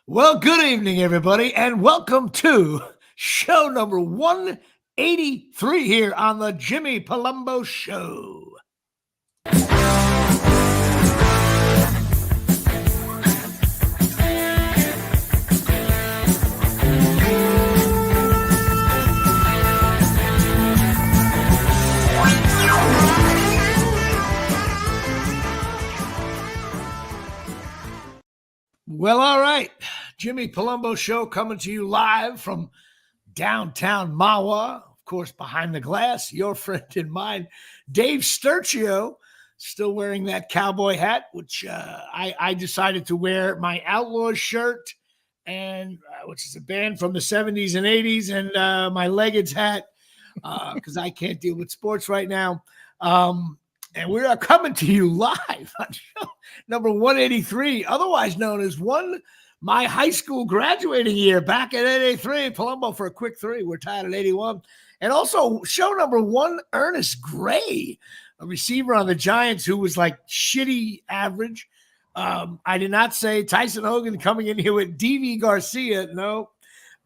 Well, good evening, everybody, and welcome to show number 183 here on the Jimmy Palumbo Show. Well, all right. Jimmy Palumbo Show coming to you live from downtown Mawa. Of course, behind the glass, your friend and mine, Dave Sturcio, still wearing that cowboy hat, which I decided to wear my Outlaws shirt, and which is a band from the 70s and 80s, and my Leggeds hat, because I can't deal with sports right now. And we are coming to you live on show number 183, otherwise known as my high school graduating year back at 83. Palumbo for a quick three. We're tied at 81. And also show number one, Ernest Gray, a receiver on the Giants who was like shitty average. I did not say Tyson Hogan coming in here with D.V. Garcia. No,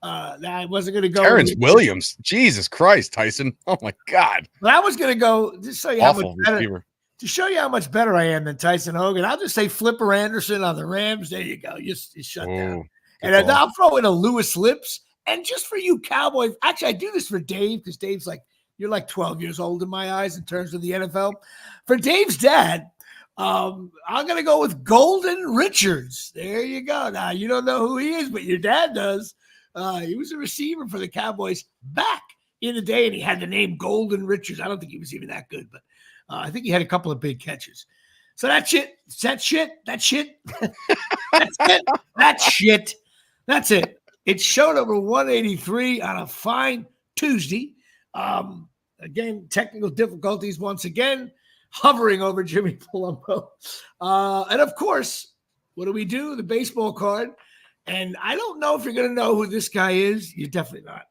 I wasn't going to go. Terrence Williams. Jesus Christ, Tyson. Oh, my God. But I was going to go just show you Awful how much better. receiver. To show you how much better I am than Tyson Hogan, I'll just say Flipper Anderson on the Rams. There you go. You shut down. And I'll throw in a Lewis Lips. And just for you Cowboys, actually, I do this for Dave because Dave's like, you're like 12 years old in my eyes in terms of the NFL. For Dave's dad, I'm going to go with Golden Richards. There you go. Now, you don't know who he is, but your dad does. He was a receiver for the Cowboys back in the day, and he had the name Golden Richards. I don't think he was even that good, but I think he had a couple of big catches. So that's it. That's it. It's show number 183 on a fine Tuesday. Again, technical difficulties once again, hovering over Jimmy Palumbo. And of course, what do? The baseball card. And I don't know if you're going to know who this guy is. You're definitely not.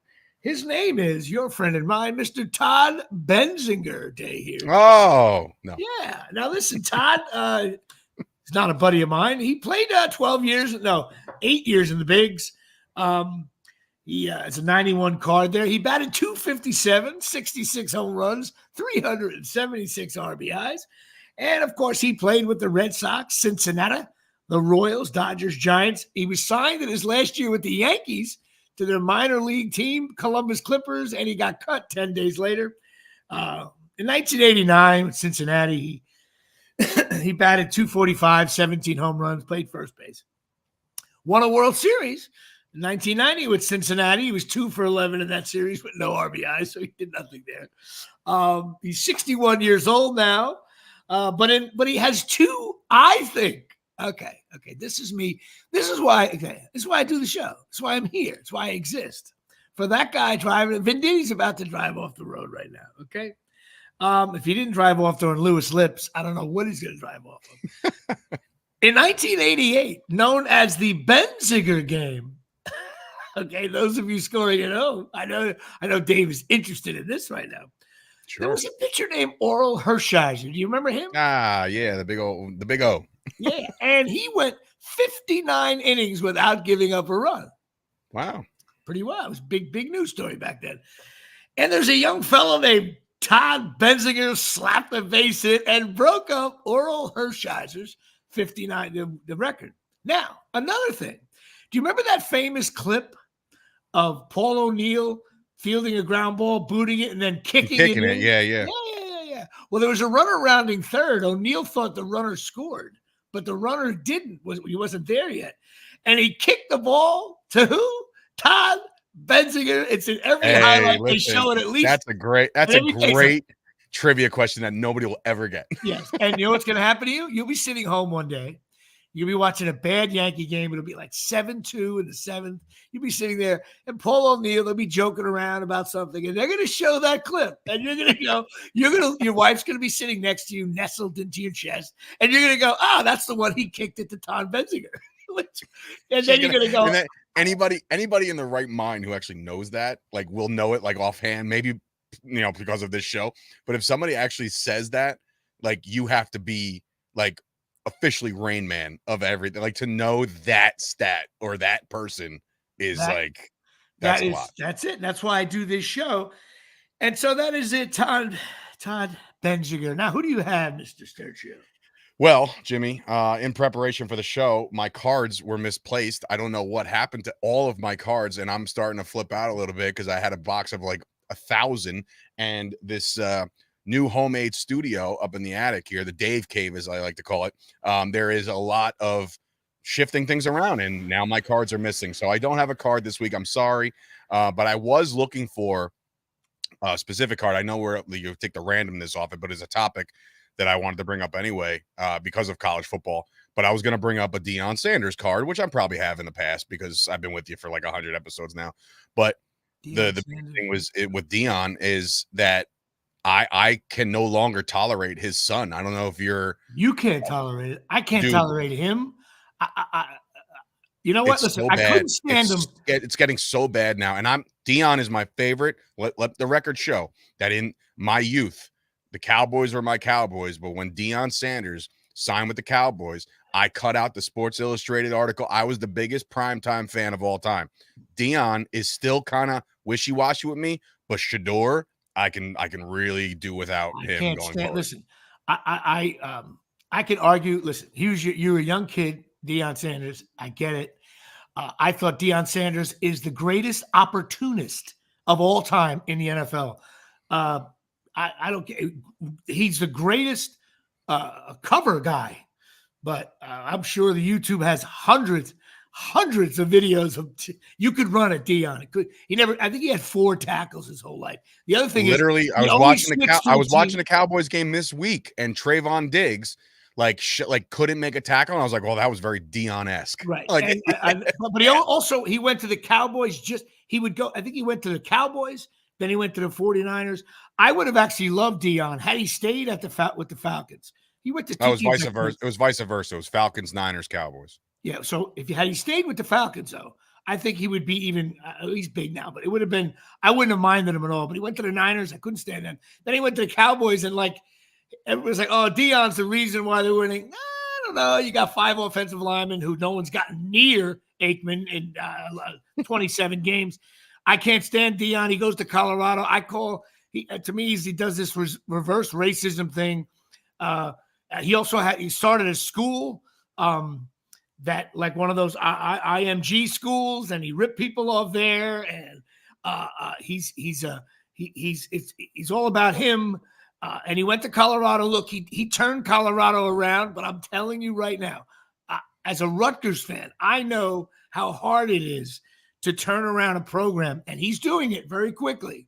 His name is your friend and mine, Mr. Todd Benzinger Day here. Oh, no. Yeah. Now, listen, Todd is not a buddy of mine. He played 8 years in the bigs. It's a 91 card there. He batted .257, 66 home runs, 376 RBIs. And, of course, he played with the Red Sox, Cincinnati, the Royals, Dodgers, Giants. He was signed in his last year with the Yankees to their minor league team, Columbus Clippers, and he got cut 10 days later. In 1989, with Cincinnati, he batted .245, 17 home runs, played first base. Won a World Series in 1990 with Cincinnati. He was 2 for 11 in that series with no RBI, so he did nothing there. He's 61 years old now, but he has two, I think. Okay. This is me. This is why I do the show. This is why I'm here. It's why I exist. For that guy driving, Venditti's about to drive off the road right now. Okay. If he didn't drive off during Lewis Lips, I don't know what he's going to drive off of. In 1988, known as the Benziger game. Okay, those of you scoring at home, I know Dave is interested in this right now. Sure. There was a pitcher named Oral Hershiser. Do you remember him? Yeah, the big O. Yeah, and he went 59 innings without giving up a run. Wow. Pretty well. It was a big news story back then. And there's a young fellow named Todd Benzinger slapped the base hit and broke up Oral Hershiser's 59, the record. Now, another thing. Do you remember that famous clip of Paul O'Neill fielding a ground ball, booting it, and then kicking it? Yeah. Well, there was a runner rounding third. O'Neill thought the runner scored, but the runner didn't. He wasn't there yet. And he kicked the ball to who? Todd Benzinger. It's in every highlight. They show it at least. That's a great trivia question that nobody will ever get. Yes. And you know what's going to happen to you? You'll be sitting home one day. You'll be watching a bad Yankee game. It'll be like 7-2 in the seventh. You'll be sitting there, and Paul O'Neill, they'll be joking around about something, and they're going to show that clip. And you're going to go, your wife's going to be sitting next to you, nestled into your chest, and you're going to go, that's the one he kicked it to Todd Benzinger. And then you're going to go. And anybody in the right mind who actually knows that, like, will know it like offhand, maybe, because of this show. But if somebody actually says that, like, you have to be like officially Rain Man of everything. Like to know that stat or that person is That like that's a lot. that's it. That's why I do this show. And so that is it, Todd Benziger. Now, who do you have, Mr. Sturgio? Well, Jimmy, in preparation for the show, my cards were misplaced. I don't know what happened to all of my cards, and I'm starting to flip out a little bit because I had a box of like 1,000, and this new homemade studio up in the attic here, the Dave Cave, as I like to call it. There is a lot of shifting things around, and now my cards are missing. So I don't have a card this week. I'm sorry, but I was looking for a specific card. I know where you take the randomness off it, but it's a topic that I wanted to bring up anyway because of college football. But I was going to bring up a Deion Sanders card, which I probably have in the past because I've been with you for like 100 episodes now. But the big thing was with Deion is that I can no longer tolerate his son. I don't know if you can't tolerate it. I can't tolerate him. You know what? Listen, so I couldn't stand him. It's getting so bad now. And Deion is my favorite. Let the record show that in my youth, the Cowboys were my Cowboys. But when Deion Sanders signed with the Cowboys, I cut out the Sports Illustrated article. I was the biggest primetime fan of all time. Deion is still kind of wishy-washy with me, but Shador, I can really do without him going forward. Listen, I can argue. Listen, you're a young kid, Deion Sanders. I get it. I thought Deion Sanders is the greatest opportunist of all time in the NFL. I don't get. He's the greatest cover guy, but I'm sure the YouTube has hundreds of videos of you could run at Deion. I think he had 4 tackles his whole life. The other thing I was watching the Cowboys game this week, and Trayvon Diggs couldn't make a tackle, and I was like, well, that was very Deion-esque. Right. But he went to the Cowboys. I think he went to the Cowboys, then he went to the 49ers. I would have actually loved Deion had he stayed with the Falcons. He went to it was vice versa. It was vice versa. It was Falcons, Niners, Cowboys. Yeah. So had he stayed with the Falcons, though, I think he would be even. He's big now, but it would have been. I wouldn't have minded him at all. But he went to the Niners. I couldn't stand them. Then he went to the Cowboys, and everyone's like, "Oh, Deion's the reason why they're winning." I don't know. You got 5 offensive linemen who no one's gotten near Aikman in 27 games. I can't stand Deion. He goes to Colorado. To me, he does this reverse racism thing. He started a school that like one of those IMG schools, and he ripped people off there. And he's all about him. And he went to Colorado. Look, he turned Colorado around. But I'm telling you right now, as a Rutgers fan, I know how hard it is to turn around a program, and he's doing it very quickly.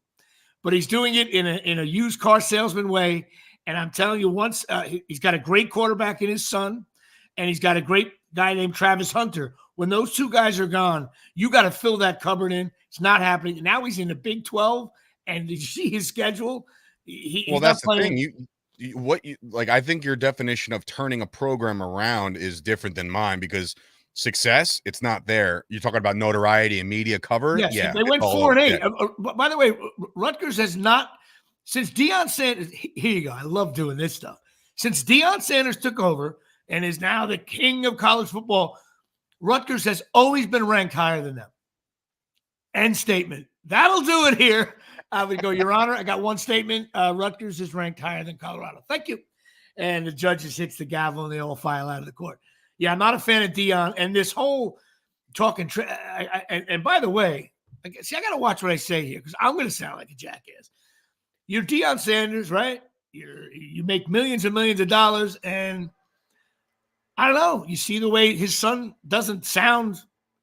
But he's doing it in a used car salesman way. And I'm telling you, once he's got a great quarterback in his son, and he's got a great guy named Travis Hunter. When those 2 guys are gone, you got to fill that cupboard in. It's not happening. Now he's in the Big 12, and did you see his schedule? That's the thing. I think your definition of turning a program around is different than mine because success, it's not there. You're talking about notoriety and media cover. Yes, yeah, they went 4-8. Yeah. By the way, Rutgers has not since Deion Sanders. Here you go. I love doing this stuff. Since Deion Sanders took over and is now the king of college football, Rutgers has always been ranked higher than them. End statement. That'll do it here. I would go, Your Honor, I got one statement. Rutgers is ranked higher than Colorado. Thank you. And the judge just hits the gavel and they all file out of the court. Yeah, I'm not a fan of Deion. And this whole talking and by the way, I got to watch what I say here because I'm going to sound like a jackass. You're Deion Sanders, right? You make millions and millions of dollars, and I don't know. You see the way his son doesn't sound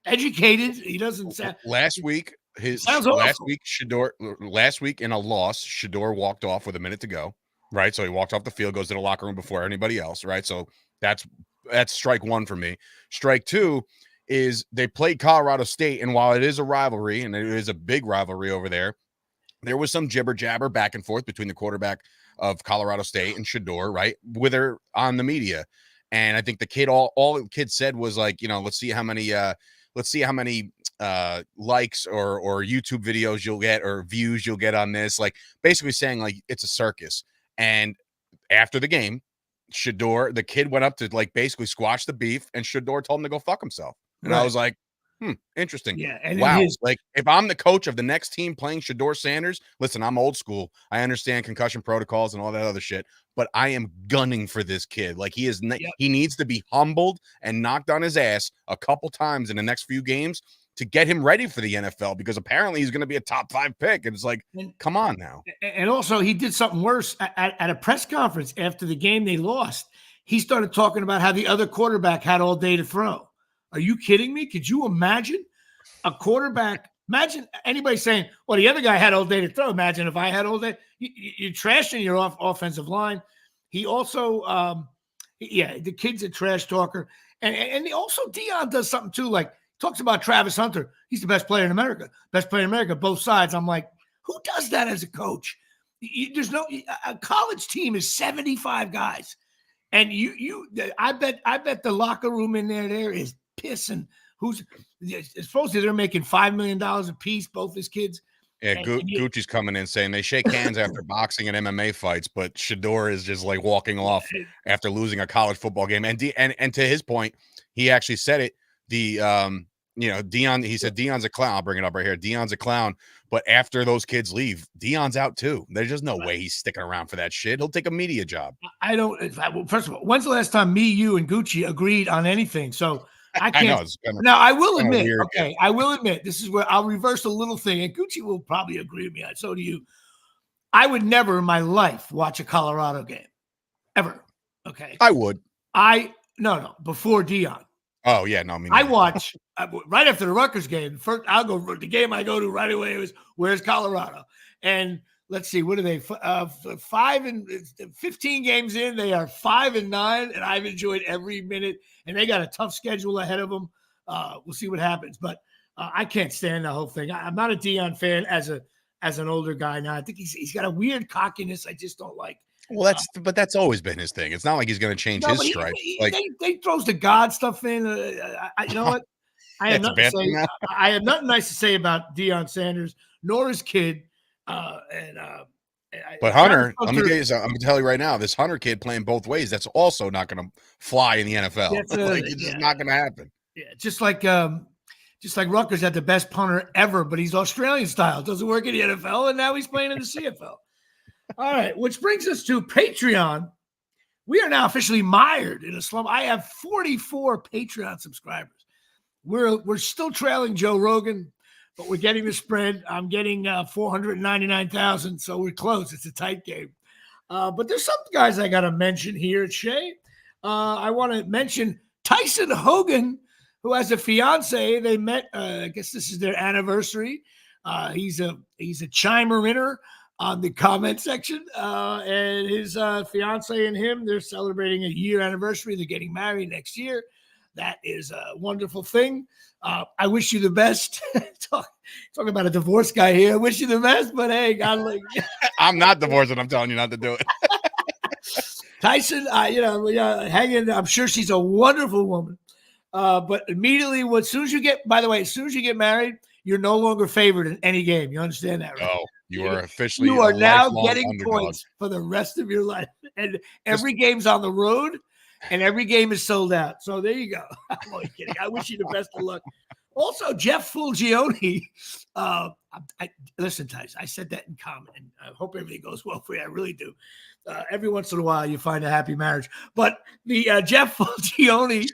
educated. He doesn't sound. Last week in a loss, Shador walked off with a minute to go. Right, so he walked off the field, goes to the locker room before anybody else. Right, so that's strike 1 for me. Strike 2 is they played Colorado State, and while it is a rivalry and it is a big rivalry over there, there was some jibber jabber back and forth between the quarterback of Colorado State and Shador, right, with her on the media. And I think the kid, all the kid said was like, let's see how many likes or YouTube videos you'll get or views you'll get on this, like basically saying like it's a circus. And after the game, Shador, the kid went up to like basically squash the beef, and Shador told him to go fuck himself. And I Right. was like, interesting. Yeah. And then Wow. Like, if I'm the coach of the next team playing Shador Sanders, listen, I'm old school. I understand concussion protocols and all that other shit, but I am gunning for this kid. Like, he needs to be humbled and knocked on his ass a couple times in the next few games to get him ready for the NFL, because apparently he's going to be a top 5 pick. And it's like, come on now. And also, he did something worse at a press conference after the game they lost. He started talking about how the other quarterback had all day to throw. Are you kidding me? Could you imagine a quarterback? Imagine anybody saying, well, the other guy had all day to throw. Imagine if I had all day. You're trashing your offensive line. He also, the kid's a trash talker. And also Deion does something too, like talks about Travis Hunter. He's the best player in America. Best player in America, both sides. I'm like, who does that as a coach? There's a college team is 75 guys. And I bet the locker room in there is pissing. Supposedly they're making $5 million a piece, both his kids. Yeah, Gucci's coming in saying they shake hands after boxing and MMA fights, but Shador is just like walking off after losing a college football game. And to his point, he actually said it. Deion, he said Deion's a clown. I'll bring it up right here. Deion's a clown, but after those kids leave, Deion's out too. There's just no way he's sticking around for that shit. He'll take a media job. First of all, when's the last time me, you, and Gucci agreed on anything? So I can't. I know, now I will admit, weird, okay, I will admit this is where I'll reverse a little thing, and Gucci will probably agree with me. So do you. I would never in my life watch a Colorado game, ever. Okay, I would. No, before Deion. Oh yeah, no, I watch right after the Rutgers game. First, the game I go to right away was where's Colorado, and let's see, what are they? 15 games in, they are 5-9, and I've enjoyed every minute. And they got a tough schedule ahead of them. We'll see what happens, but I can't stand the whole thing. I'm not a Deion fan as an older guy now. I think he's got a weird cockiness I just don't like. Well, that's always been his thing. It's not like he's going to change his stripes. They throws the God stuff in. You know what? I have nothing nice to say about Deion Sanders nor his kid. But Hunter, I'm going to tell you right now, this Hunter kid playing both ways, that's also not going to fly in the NFL. It's just not going to happen. Yeah, just like Rutgers had the best punter ever, but he's Australian style. Doesn't work in the NFL, and now he's playing in the CFL. All right, which brings us to Patreon. We are now officially mired in a slump. I have 44 Patreon subscribers. We're still trailing Joe Rogan, but we're getting the spread. I'm getting 499,000, so we're close. It's a tight game. But there's some guys I got to mention here, Shay. I want to mention Tyson Hogan, who has a fiance. They met. I guess this is their anniversary. He's a chimer-inner on the comment section, and his fiance and him, they're celebrating a year anniversary. They're getting married next year. That is a wonderful thing. I wish you the best. Talking about a divorce guy here. I wish you the best, but hey, God, I'm not divorced, and I'm telling you not to do it. Tyson, hang in there. I'm sure she's a wonderful woman. But immediately, as soon as you get married, you're no longer favored in any game. You understand that, right? Oh, you are officially. You are now getting underdog. points for the rest of your life, and every game's on the road, and every game is sold out. So there you go. I'm only kidding. I wish you the best of luck. Also, Jeff Fulgione. Listen, Tyson, I said that in comment, and I hope everything goes well for you. I really do. Every once in a while, you find a happy marriage. But the Jeff Fulgione,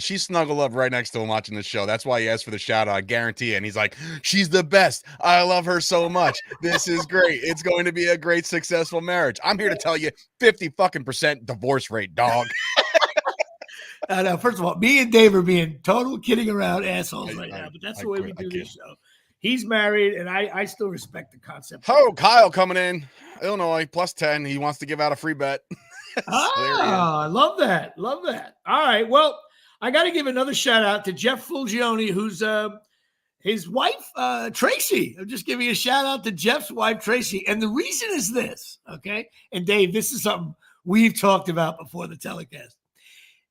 she snuggled up right next to him watching the show. That's why he asked for the shout out. I guarantee it. And he's like, she's the best. I love her so much. This is great. It's going to be a great, successful marriage. I'm here to tell you, 50% divorce rate, dog. First of all, me and Dave are being total kidding around assholes right now, but that's the way we do this show. He's married, and I still respect the concept. Oh, Kyle coming in, Illinois, +10. He wants to give out a free bet. I love that. Love that. All right. Well, I got to give another shout out to Jeff Fulgione, who's his wife, Tracy. I'm just giving a shout out to Jeff's wife, Tracy. And the reason is this, okay? And Dave, this is something we've talked about before the telecast.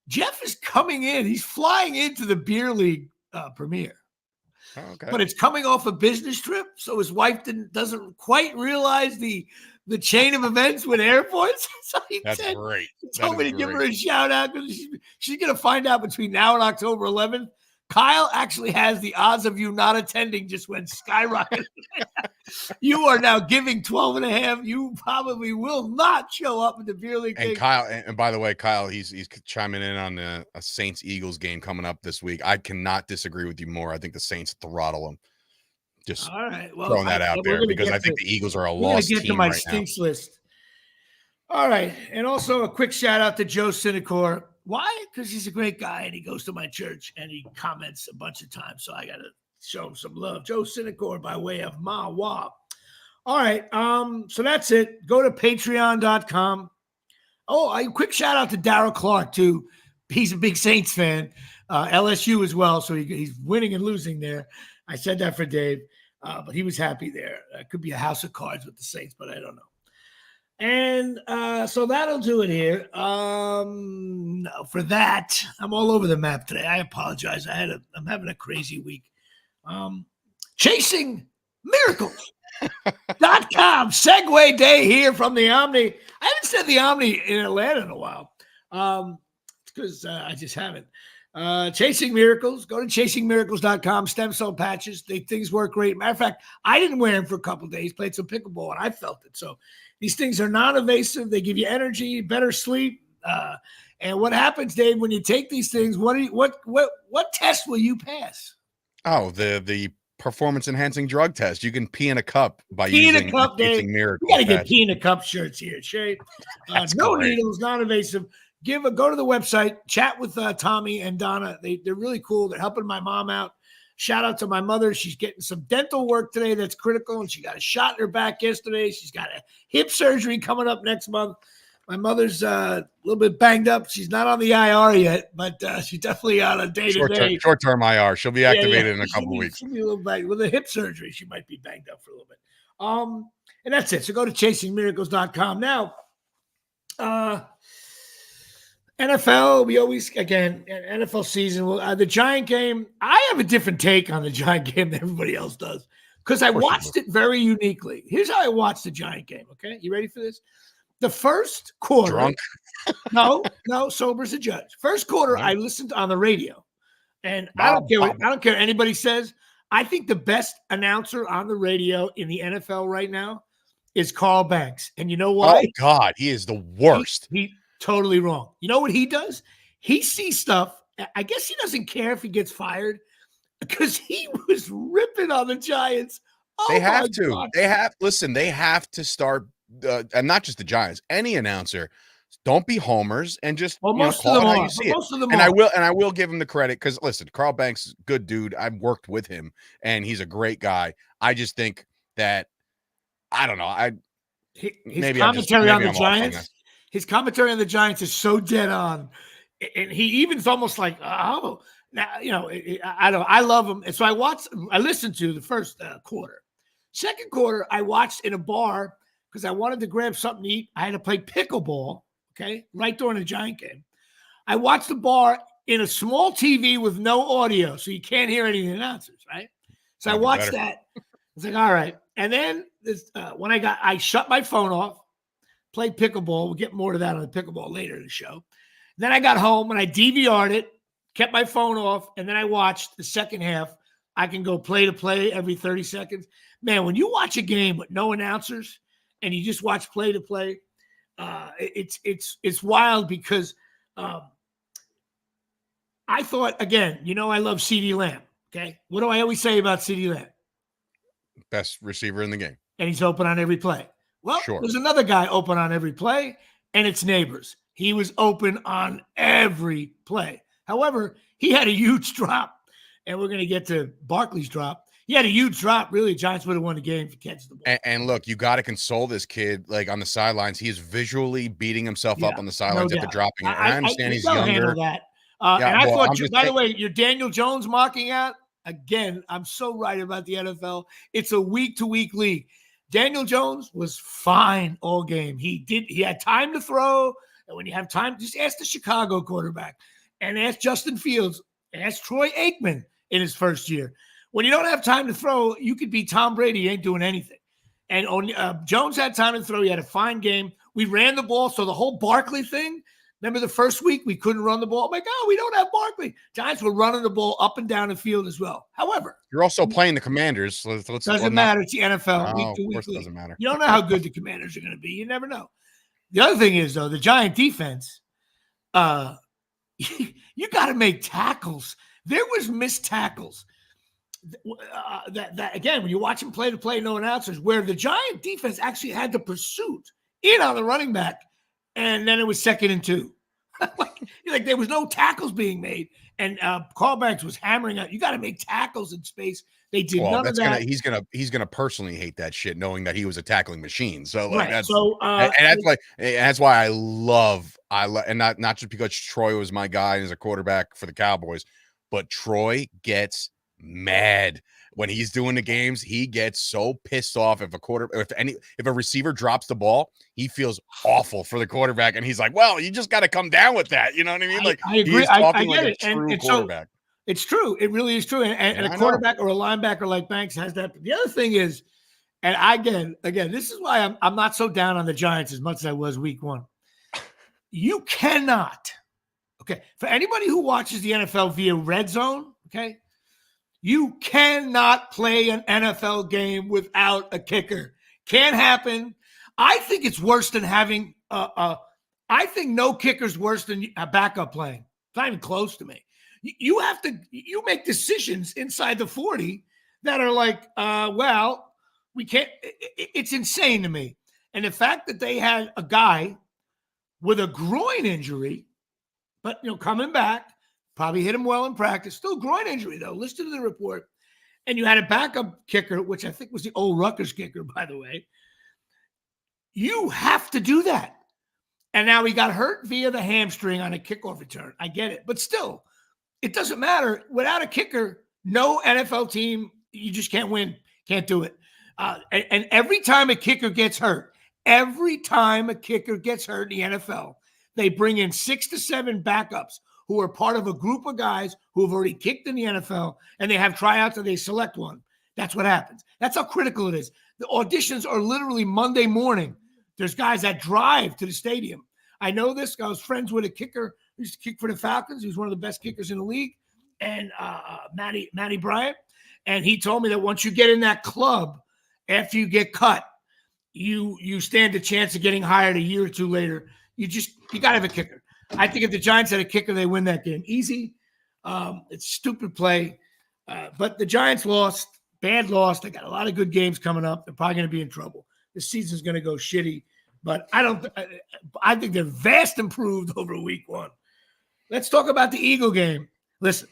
Jeff is coming in. He's flying into the beer league premiere. Okay. But it's coming off a business trip, so his wife doesn't quite realize the the chain of events with airports. So That's great. he That told me is to give her great. a shout out because she's going to find out between now and October 11th. Kyle actually has the odds of you not attending just went skyrocketing. You are now giving 12 and a half. You probably will not show up at the beer league And game. Kyle, and by the way, Kyle, he's chiming in on a Saints Eagles game coming up this week. I cannot disagree with you more. I think the Saints throttle them. Just all right. Well, throwing that out there because I think the Eagles are a lost get team to my right now. stinks list. All right. And also a quick shout out to Joe Sinecor. Why? Because he's a great guy and he goes to my church and he comments a bunch of times. So I got to show him some love. Joe Sinecor by way of Ma Wa. All right. So that's it. Go to patreon.com. Oh, a quick shout out to Darryl Clark, too. He's a big Saints fan. LSU as well. So he's winning and losing there. I said that for Dave, but he was happy there. It could be a house of cards with the Saints, but I don't know. And so that'll do it here. No, for that, I'm all over the map today. I apologize. I'm having a crazy week. Chasing Miracles.com. Segway day here from the Omni. I haven't said the Omni in Atlanta in a while. Because I just haven't. Chasing Miracles. Go to chasingmiracles.com. Stem cell patches. Things work great. Matter of fact, I didn't wear them for a couple of days. Played some pickleball and I felt it. So these things are non-invasive. They give you energy, better sleep. And what happens, Dave, when you take these things? What test will you pass? Oh, the performance enhancing drug test. You can pee in a cup by using Chasing Miracles. You got to get pee in a cup shirts here, Shay. No great. needles, non-invasive. Go to the website, chat with Tommy and Donna. They're really cool. They're helping my mom out. Shout out to my mother. She's getting some dental work today that's critical, and she got a shot in her back yesterday. She's got a hip surgery coming up next month. My mother's a little bit banged up. She's not on the IR yet, but she's definitely on a day-to-day. Short-term IR. She'll be activated in a couple weeks. She'll be a little banged. With a hip surgery, she might be banged up for a little bit. And that's it. So go to chasingmiracles.com. Now, NFL, we always, again, NFL season, the Giant game, I have a different take on the Giant game than everybody else does because I watched it very uniquely. Here's how I watched the Giant game, okay? You ready for this? The first quarter. Drunk? No, sober as a judge. First quarter, I listened on the radio, and I don't care what anybody says. I think the best announcer on the radio in the NFL right now is Carl Banks. And you know why? Oh, God, he is the worst. He totally wrong. You know what he does? He sees stuff. I guess he doesn't care if he gets fired because he was ripping on the Giants. Oh, they have to. God. They have to start, and not just the Giants, any announcer. Don't be homers and just call it how you see it. And I will give him the credit because listen, Carl Banks, good dude. I've worked with him and he's a great guy. I just think that I don't know. His commentary on the Giants. His commentary on the Giants is so dead on, and he even's almost like, oh, now I love him. And so I listened to the first quarter. Second quarter, I watched in a bar because I wanted to grab something to eat. I had to play pickleball, okay, right during the Giant game. I watched the bar in a small TV with no audio, so you can't hear any of the announcers, right? So I watched that. I was like, all right. And then when I shut my phone off, played pickleball. We'll get more to that on the pickleball later in the show. Then I got home and I DVR'd it, kept my phone off, and then I watched the second half. I can go play to play every 30 seconds. Man, when you watch a game with no announcers and you just watch play to play, it's wild because I thought, again, I love CeeDee Lamb, okay? What do I always say about CeeDee Lamb? Best receiver in the game. And he's open on every play. Well, There's another guy open on every play, and it's Neighbors. He was open on every play. However, he had a huge drop, and we're going to get to Barkley's drop. He had a huge drop. Really, Giants would have won the game if he catches the ball. And look, you got to console this kid. Like on the sidelines, he is visually beating himself up on the sidelines after dropping it. And I understand he's younger. That. And I thought, by the way, your Daniel Jones mocking out, again, I'm so right about the NFL. It's a week-to-week league. Daniel Jones was fine all game. He had time to throw. And when you have time, just ask the Chicago quarterback and ask Justin Fields, ask Troy Aikman in his first year. When you don't have time to throw, you could be Tom Brady, ain't doing anything. And Jones had time to throw. He had a fine game. We ran the ball. So the whole Barkley thing, remember the first week we couldn't run the ball? I'm like, oh, we don't have Barkley. Giants were running the ball up and down the field as well. However, you're also playing the Commanders. So doesn't matter. It's the NFL. No, week to of week. course it doesn't matter. You don't know how good the Commanders are going to be. You never know. The other thing is, though, the Giant defense, you got to make tackles. There was missed tackles. That again, when you watch him play to play, no announcers, where the Giant defense actually had the pursuit in on the running back, and then it was 2nd and 2. like there was no tackles being made, and Carl Banks was hammering out. You got to make tackles in space. They did none of that. He's gonna personally hate that shit, knowing that he was a tackling machine. So like right. that's why I love and not just because Troy was my guy as a quarterback for the Cowboys, but Troy gets mad when he's doing the games. He gets so pissed off if a receiver drops the ball. He feels awful for the quarterback, and he's like, "Well, you just got to come down with that." You know what I mean? Like I agree. he's talking I get like it. a true and quarterback. So it's true. It really is true. And a quarterback or a linebacker like Banks has that. The other thing is, and again, this is why I'm not so down on the Giants as much as I was week 1. You cannot. Okay, for anybody who watches the NFL via Red Zone, okay. You cannot play an NFL game without a kicker. Can't happen. I think it's worse than having I think no kicker's worse than a backup playing. It's not even close to me. You make decisions inside the 40 that are like, well, we can't. It's insane to me. And the fact that they had a guy with a groin injury, but coming back. Probably hit him well in practice. Still groin injury, though. Listed in the report. And you had a backup kicker, which I think was the old Rutgers kicker, by the way. You have to do that. And now he got hurt via the hamstring on a kickoff return. I get it. But still, it doesn't matter. Without a kicker, no NFL team, you just can't win. Can't do it. And every time a kicker gets hurt in the NFL, they bring in 6 to 7 backups who are part of a group of guys who have already kicked in the NFL, and they have tryouts and they select one. That's what happens. That's how critical it is. The auditions are literally Monday morning. There's guys that drive to the stadium. I know this. I was friends with a kicker who used to kick for the Falcons. He was one of the best kickers in the league, and Matty Bryant. And he told me that once you get in that club, after you get cut, you stand a chance of getting hired a year or two later. You got to have a kicker. I think if the Giants had a kicker, they win that game easy. It's stupid play, but the Giants lost. Bad loss. They got a lot of good games coming up. They're probably going to be in trouble. The season's going to go shitty, but I think they're vast improved over week 1. Let's talk about the Eagle game. Listen,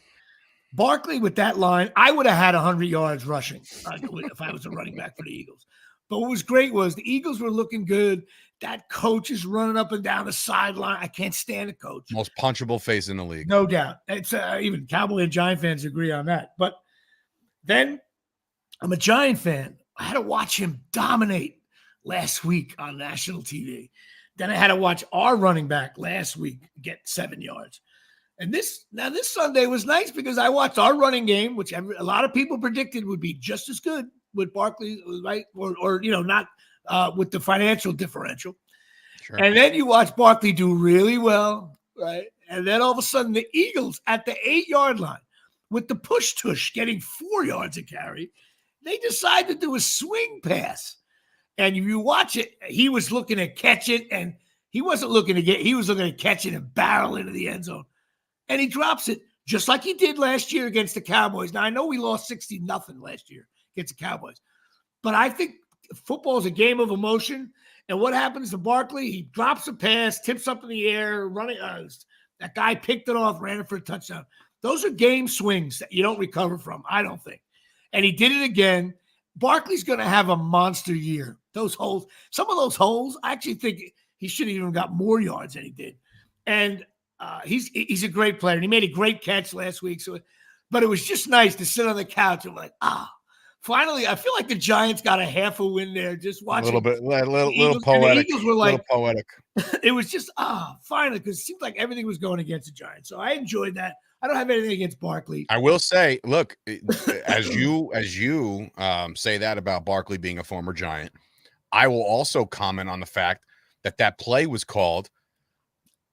Barkley with that line, I would have had 100 yards rushing if I was a running back for the Eagles. But what was great was the Eagles were looking good. That coach is running up and down the sideline. I can't stand the coach. Most punchable face in the league. No doubt. It's even Cowboy and Giant fans agree on that. But then I'm a Giant fan. I had to watch him dominate last week on national TV. Then I had to watch our running back last week get 7 yards. And this Sunday was nice because I watched our running game, which a lot of people predicted would be just as good with Barkley, right? Or not with the financial differential. Sure. And then you watch Barkley do really well, right? And then all of a sudden the Eagles at the 8-yard line with the push-tush getting 4 yards a carry, they decide to do a swing pass. And if you watch it, he was looking to catch it, and he wasn't looking to he was looking to catch it and barrel into the end zone. And he drops it just like he did last year against the Cowboys. Now, I know we lost 60-0 last year against the Cowboys, but I think football is a game of emotion. And what happens to Barkley? He drops a pass, tips up in the air, running. That guy picked it off, ran it for a touchdown. Those are game swings that you don't recover from, I don't think. And he did it again. Barkley's going to have a monster year. Those holes, some of those holes, I actually think he should have even got more yards than he did. And he's a great player. And he made a great catch last week. But it was just nice to sit on the couch and finally, I feel like the Giants got a half a win there. Just watching a little poetic. The Eagles were like, little poetic. It was just finally, because it seemed like everything was going against the Giants. So I enjoyed that. I don't have anything against Barkley. I will say, look, as you say that about Barkley being a former Giant, I will also comment on the fact that play was called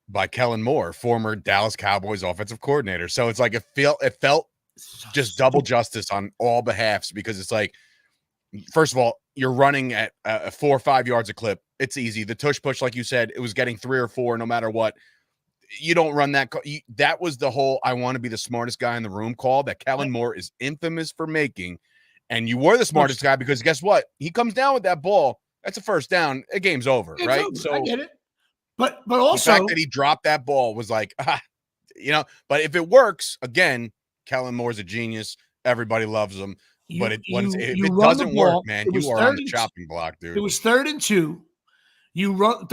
by Kellen Moore, former Dallas Cowboys offensive coordinator. So it's like it felt just double justice on all behalfs, because it's like, first of all, you're running at 4 or 5 yards a clip. It's easy. The tush push, like you said, it was getting 3 or 4 no matter what. You don't run that. That was the whole I want to be the smartest guy in the room call that Kellen Moore is infamous for making. And you were the smartest guy, because guess what? He comes down with that ball. That's a first down. The game's over, right? Over. So I get it. But also the fact that he dropped that ball was like, but if it works, again, Kellen Moore's a genius. Everybody loves him. But if it doesn't work, man, you are on the chopping block, dude. It was 3rd and 2. You run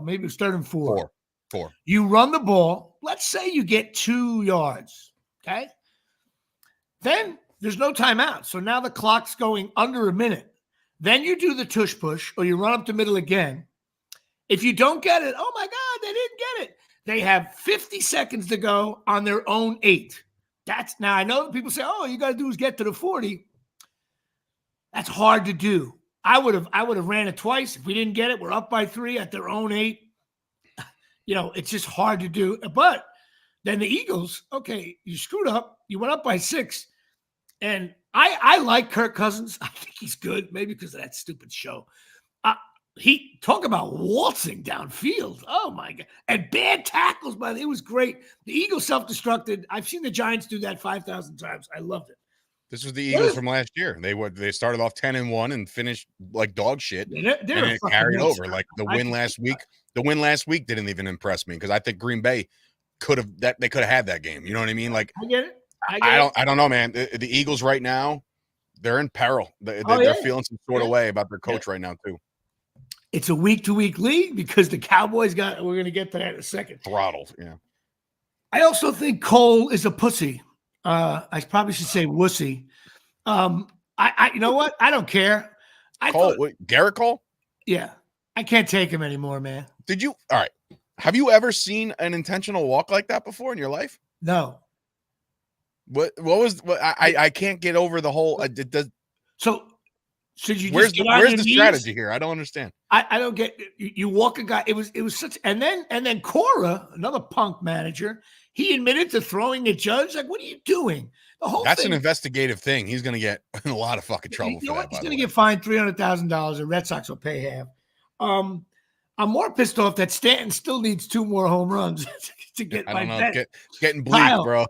maybe it was 3rd and 4. 4. You run the ball. Let's say you get 2 yards. Okay. Then there's no timeout. So now the clock's going under a minute. Then you do the tush push, or you run up the middle again. If you don't get it, oh my God, they didn't get it. They have 50 seconds to go on their own 8. Now I know that people say, oh, you got to do is get to the 40. That's hard to do. I would have ran it twice. If we didn't get it, we're up by 3 at their own 8. It's just hard to do. But then the Eagles, okay, you screwed up. You went up by 6. And I like Kirk Cousins. I think he's good, maybe because of that stupid show. He talk about waltzing downfield. Oh my God. And bad tackles, but it was great. The Eagles self-destructed. I've seen the Giants do that 5,000 times. I loved it. This was the Eagles from last year. They started off 10-1 and finished like dog shit. And it carried over. Like the win last week. The win last week didn't even impress me, because I think Green Bay could have had that game. You know what I mean? Like, I get it. I don't know, man. The Eagles right now, they're in peril. They're feeling some sort of way about their coach right now too. It's a week-to-week league, because the Cowboys we're going to get to that in a second. Throttled, yeah. I also think Cole is a pussy. I probably should say wussy. You know what? I don't care. Garrett Cole? Yeah. I can't take him anymore, man. All right. Have you ever seen an intentional walk like that before in your life? No. I can't get over the whole So should you where's just the strategy here? I don't understand. I don't get you walk a guy. It was such, and then Cora, another punk manager, he admitted to throwing a judge. Like, what are you doing? That's an investigative thing. He's going to get in a lot of fucking trouble for that. He's going to get fined $300,000. The Red Sox will pay half. I'm more pissed off that Stanton still needs 2 more home runs to get my bet. It's getting bleak, bro.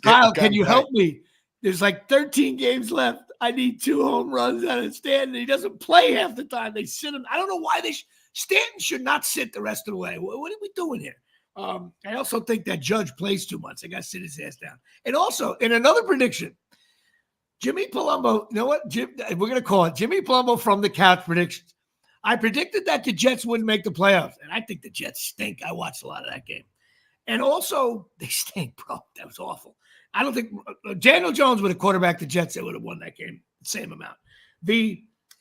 Kyle, can you help me? There's like 13 games left. I need 2 home runs out of Stanton. He doesn't play half the time. They sit him. I don't know why Stanton should not sit the rest of the way. What are we doing here? I also think that Judge plays too much. They got to sit his ass down. And also, in another prediction, Jimmy Palumbo, you know what? We're going to call it Jimmy Palumbo from the Couch Predictions. I predicted that the Jets wouldn't make the playoffs, and I think the Jets stink. I watched a lot of that game. And also, they stink, bro. That was awful. I don't think Daniel Jones would have quarterbacked the Jets. They would have won that game the same amount.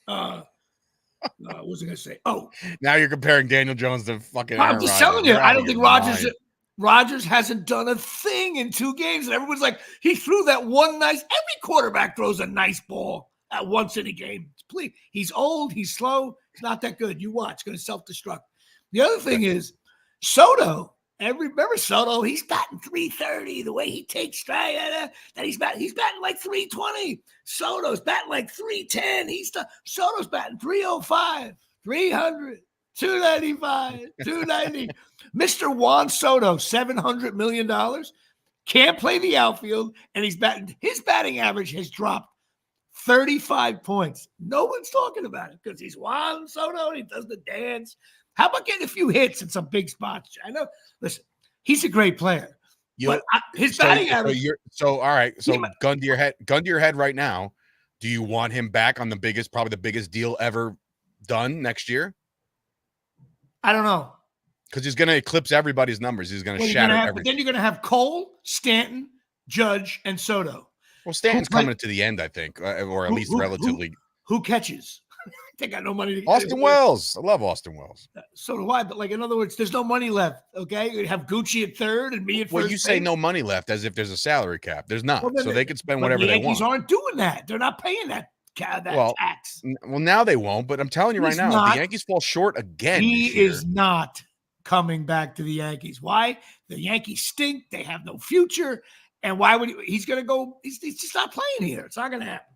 What was I going to say? Oh. Now you're comparing Daniel Jones to fucking I'm just telling you, I don't think Rodgers hasn't done a thing in 2 games. And everyone's like, he threw that one every quarterback throws a nice ball at once in a game. Please. He's old. He's slow. He's not that good. You watch. Going to self-destruct. The other thing is Soto. Remember Soto? He's batting 330. The way he takes strike, that he's batting like 320. Soto's batting like 310. Soto's batting 305, 300, 295, 290. Mr. Juan Soto, $700 million, can't play the outfield, and his batting average has dropped 35 points. No one's talking about it because he's Juan Soto and he does the dance. How about getting a few hits in some big spots? I know. Listen, he's a great player. But his batting average. All right. So gun to your head right now. Do you want him back on probably the biggest deal ever done next year? I don't know. Because he's going to eclipse everybody's numbers. He's going to shatter everything. But then you're going to have Cole, Stanton, Judge, and Soto. Well, Stanton's coming to the end, I think, or at least relatively. Who catches? They got no money to Austin Wells. I love Austin Wells. So do I. But like, in other words, there's no money left. Okay. You have Gucci at third and me at Well, first. you say no money left as if there's a salary cap. There's not. Well, So they can spend whatever the they Yankees want. aren't doing that. They're not paying that tax. Well, now they won't. But I'm telling you right now, the Yankees fall short again this year. He is not coming back to the Yankees. Why? The Yankees stink. They have no future. And why would he's going to go? He's just not playing here. It's not going to happen.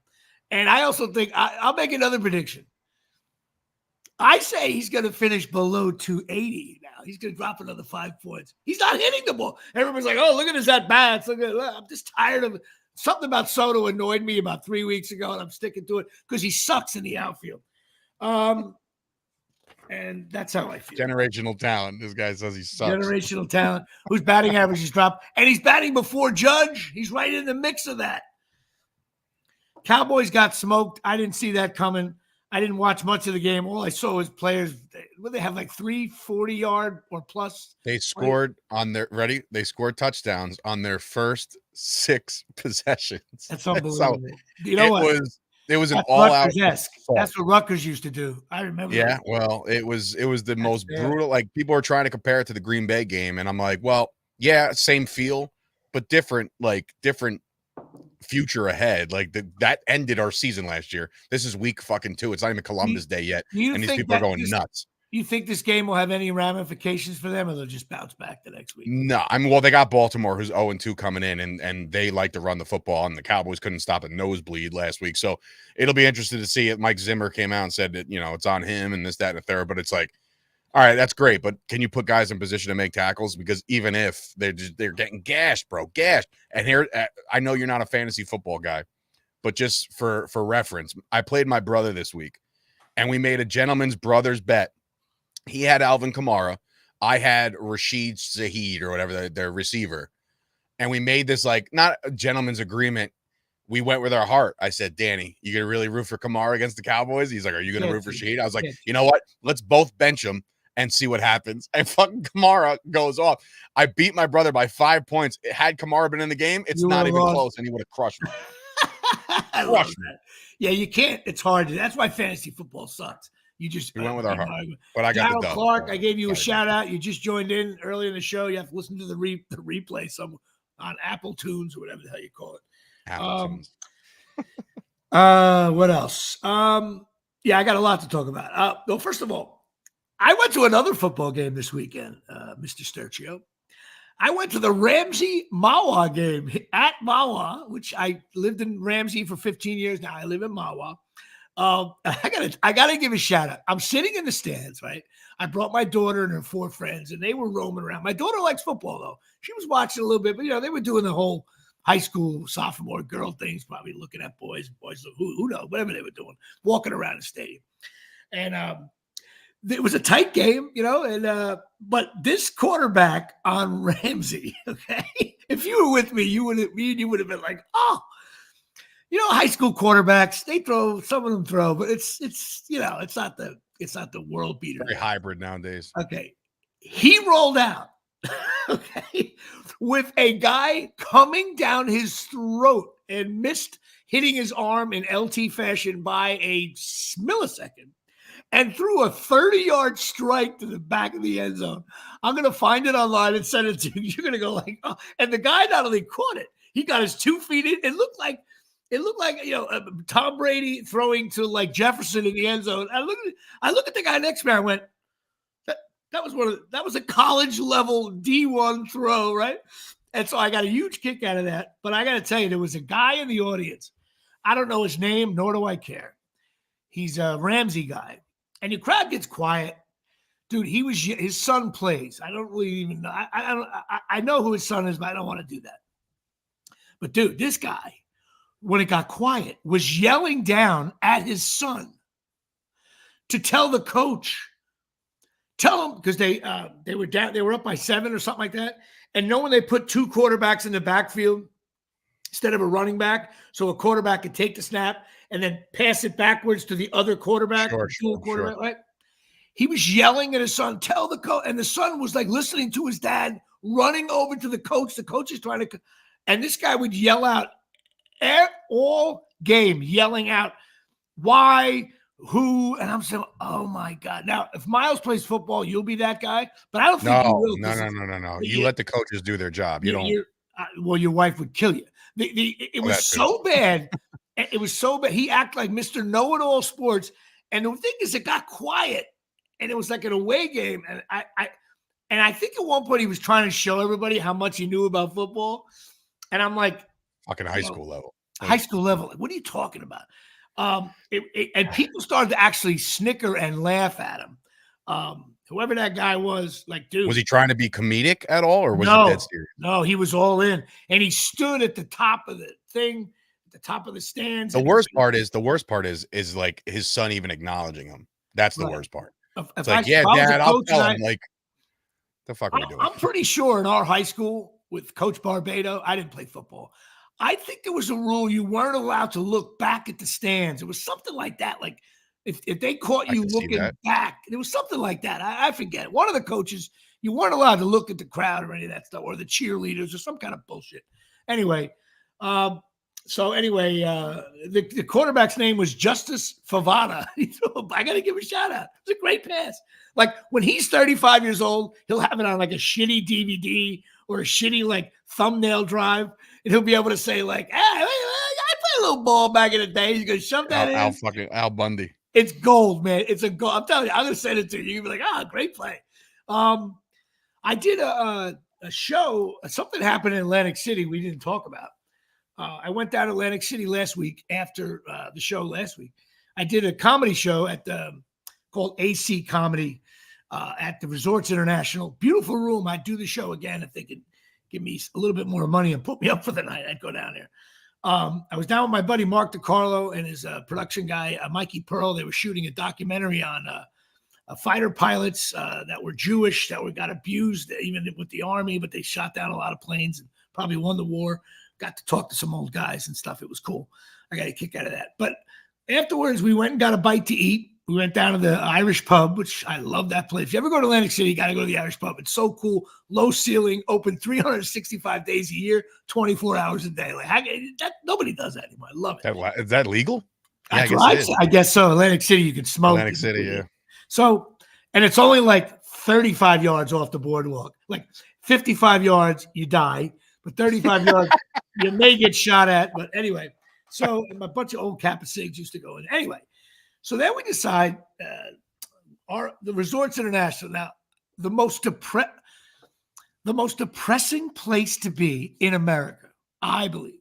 And I also think I'll make another prediction. I say he's going to finish below 280 now. He's going to drop another 5 points. He's not hitting the ball. Everybody's like, oh, look at his at-bats. I'm just tired of it. Something about Soto annoyed me about 3 weeks ago, and I'm sticking to it because he sucks in the outfield. And that's how I feel. Generational talent. This guy says he sucks. Generational talent. Whose batting average has dropped. And he's batting before Judge. He's right in the mix of that. Cowboys got smoked. I didn't see that coming. I didn't watch much of the game. All I saw was players. They have like 3 40-yard or plus. They scored on their They scored touchdowns on their first 6 possessions. That's unbelievable. You know what? It was an all-out. That's what Rutgers used to do. I remember. Yeah, well, it was the most brutal. Like, people are trying to compare it to the Green Bay game, and I'm like, well, yeah, same feel, but different future ahead. Like, that ended our season last year. This is week fucking 2. It's not even Columbus Day yet, and these people are going nuts. You think this game will have any ramifications for them, or they'll just bounce back the next week? No, well, they got Baltimore, who's 0-2 coming in, and they like to run the football, and the Cowboys couldn't stop a nosebleed last week. So it'll be interesting to see it. Mike Zimmer came out and said that, it's on him and this, that, and the third, but it's like, all right, that's great, but can you put guys in position to make tackles? Because even if they're getting gashed, bro, gashed. And here, I know you're not a fantasy football guy, but just for reference, I played my brother this week, and we made a gentleman's brother's bet. He had Alvin Kamara. I had Rashid Shaheed or whatever, their receiver. And we made this, like, not a gentleman's agreement. We went with our heart. I said, Danny, you going to really root for Kamara against the Cowboys? He's like, are you going to root for Shaheed? I was like, you know what? Let's both bench him and see what happens. And fucking Kamara goes off. I beat my brother by 5 points. Had Kamara been in the game, it's not even close, and he would have crushed me. I love that. Yeah, you can't. It's hard. That's why fantasy football sucks. You just went with our heart. But I got the dub. Clark, I gave you a shout out. You just joined in early in the show. You have to listen to the replay on Apple Tunes or whatever the hell you call it. Apple Tunes. What else? Yeah, I got a lot to talk about. Well, first of all, I went to another football game this weekend, Mr. Sturcio. I went to the Ramsey-Mawa game at Mawa, which I lived in Ramsey for 15 years now. I live in Mawa. I gotta give a shout out. I'm sitting in the stands, right? I brought my daughter and her 4 friends, and they were roaming around. My daughter likes football, though. She was watching a little bit, but they were doing the whole high school sophomore girl things, probably looking at boys, who knows, whatever they were doing, walking around the stadium. And it was a tight game, but this quarterback on Ramsey, okay, if you were with me, you would have been like, oh. High school quarterbacks, they throw, some of them throw, but it's not the world beater. Very hybrid nowadays. Okay. He rolled out, okay, with a guy coming down his throat and missed hitting his arm in LT fashion by a millisecond and threw a 30-yard strike to the back of the end zone. I'm going to find it online and send it to you. You're going to go like, oh. And the guy not only caught it, he got his 2 feet in. It looked like Tom Brady throwing to like Jefferson in the end zone. I look at the guy next to me. I went, that was a college level D1 throw, right? And so I got a huge kick out of that. But I got to tell you, there was a guy in the audience. I don't know his name, nor do I care. He's a Ramsey guy, and your crowd gets quiet, dude. His son plays. I don't really even know. I know who his son is, but I don't want to do that. But dude, this guy, when it got quiet, was yelling down at his son to tell the coach, tell him, because they were down, they were up by 7 or something like that. And when they put 2 quarterbacks in the backfield instead of a running back, so a quarterback could take the snap and then pass it backwards to the other quarterback, quarterback, right? He was yelling at his son, tell the coach, and the son was like listening to his dad, running over to the coach. The coach is trying to, and this guy would yell out all game, yelling out, why, who, and I'm saying, oh my God. Now, if Miles plays football, you'll be that guy, but I don't think you No, will. no, no, no, no, no. You let the coaches do their job. You don't. Well, your wife would kill you. It was That too. so bad. It was so bad. He acted like Mr. Know-it-all sports. And the thing is, it got quiet, and it was like an away game. And I think at one point he was trying to show everybody how much he knew about football. And I'm like, fucking high school level. High school level. Like, what are you talking about? And people started to actually snicker and laugh at him. Whoever that guy was, like, dude. Was he trying to be comedic at all, or was he dead serious? No, he was all in. And he stood at the top of the thing, at the top of the stands. The worst part is like his son even acknowledging him. That's the worst part. It's like, yeah, Dad, I'll tell him. Like, the fuck are we doing? I'm pretty sure in our high school with Coach Barbado, I didn't play football. I think there was a rule you weren't allowed to look back at the stands. It was something like that. Like if they caught you looking back, it was something like that. I forget. One of the coaches, you weren't allowed to look at the crowd or any of that stuff, or the cheerleaders or some kind of bullshit. Anyway, the quarterback's name was Justice Favada. I got to give a shout out. It's a great pass. Like when he's 35 years old, he'll have it on like a shitty DVD or a shitty like thumbnail drive. And he'll be able to say like, hey, I played a little ball back in the day. He's going to shove that in. Al Bundy. It's gold, man. It's a gold. I'm telling you, I'm going to send it to you. You'll be like, great play. I did a show. Something happened in Atlantic City we didn't talk about. I went down to Atlantic City last week after the show last week. I did a comedy show called AC Comedy at the Resorts International. Beautiful room. I'd do the show again if they could give me a little bit more money and put me up for the night. I'd go down there. I was down with my buddy Mark DiCarlo and his production guy, Mikey Pearl. They were shooting a documentary on fighter pilots that were Jewish, that got abused even with the Army, but they shot down a lot of planes and probably won the war. Got to talk to some old guys and stuff. It was cool. I got a kick out of that. But afterwards, we went and got a bite to eat. We went down to the Irish pub, which I love that place. If you ever go to Atlantic City, you got to go to the Irish pub. It's so cool. Low ceiling, open 365 days a year, 24 hours a day. Like nobody does that anymore. I love it. Is that legal? Yeah, I guess so. Atlantic City, you can smoke. Atlantic City, yeah. So, and it's only like 35 yards off the boardwalk. Like 55 yards, you die. But 35 yards, you may get shot at. But anyway, so a bunch of old Kappa Sigs used to go in. Anyway, so then we decide the Resorts International. Now, the most depressing place to be in America, I believe,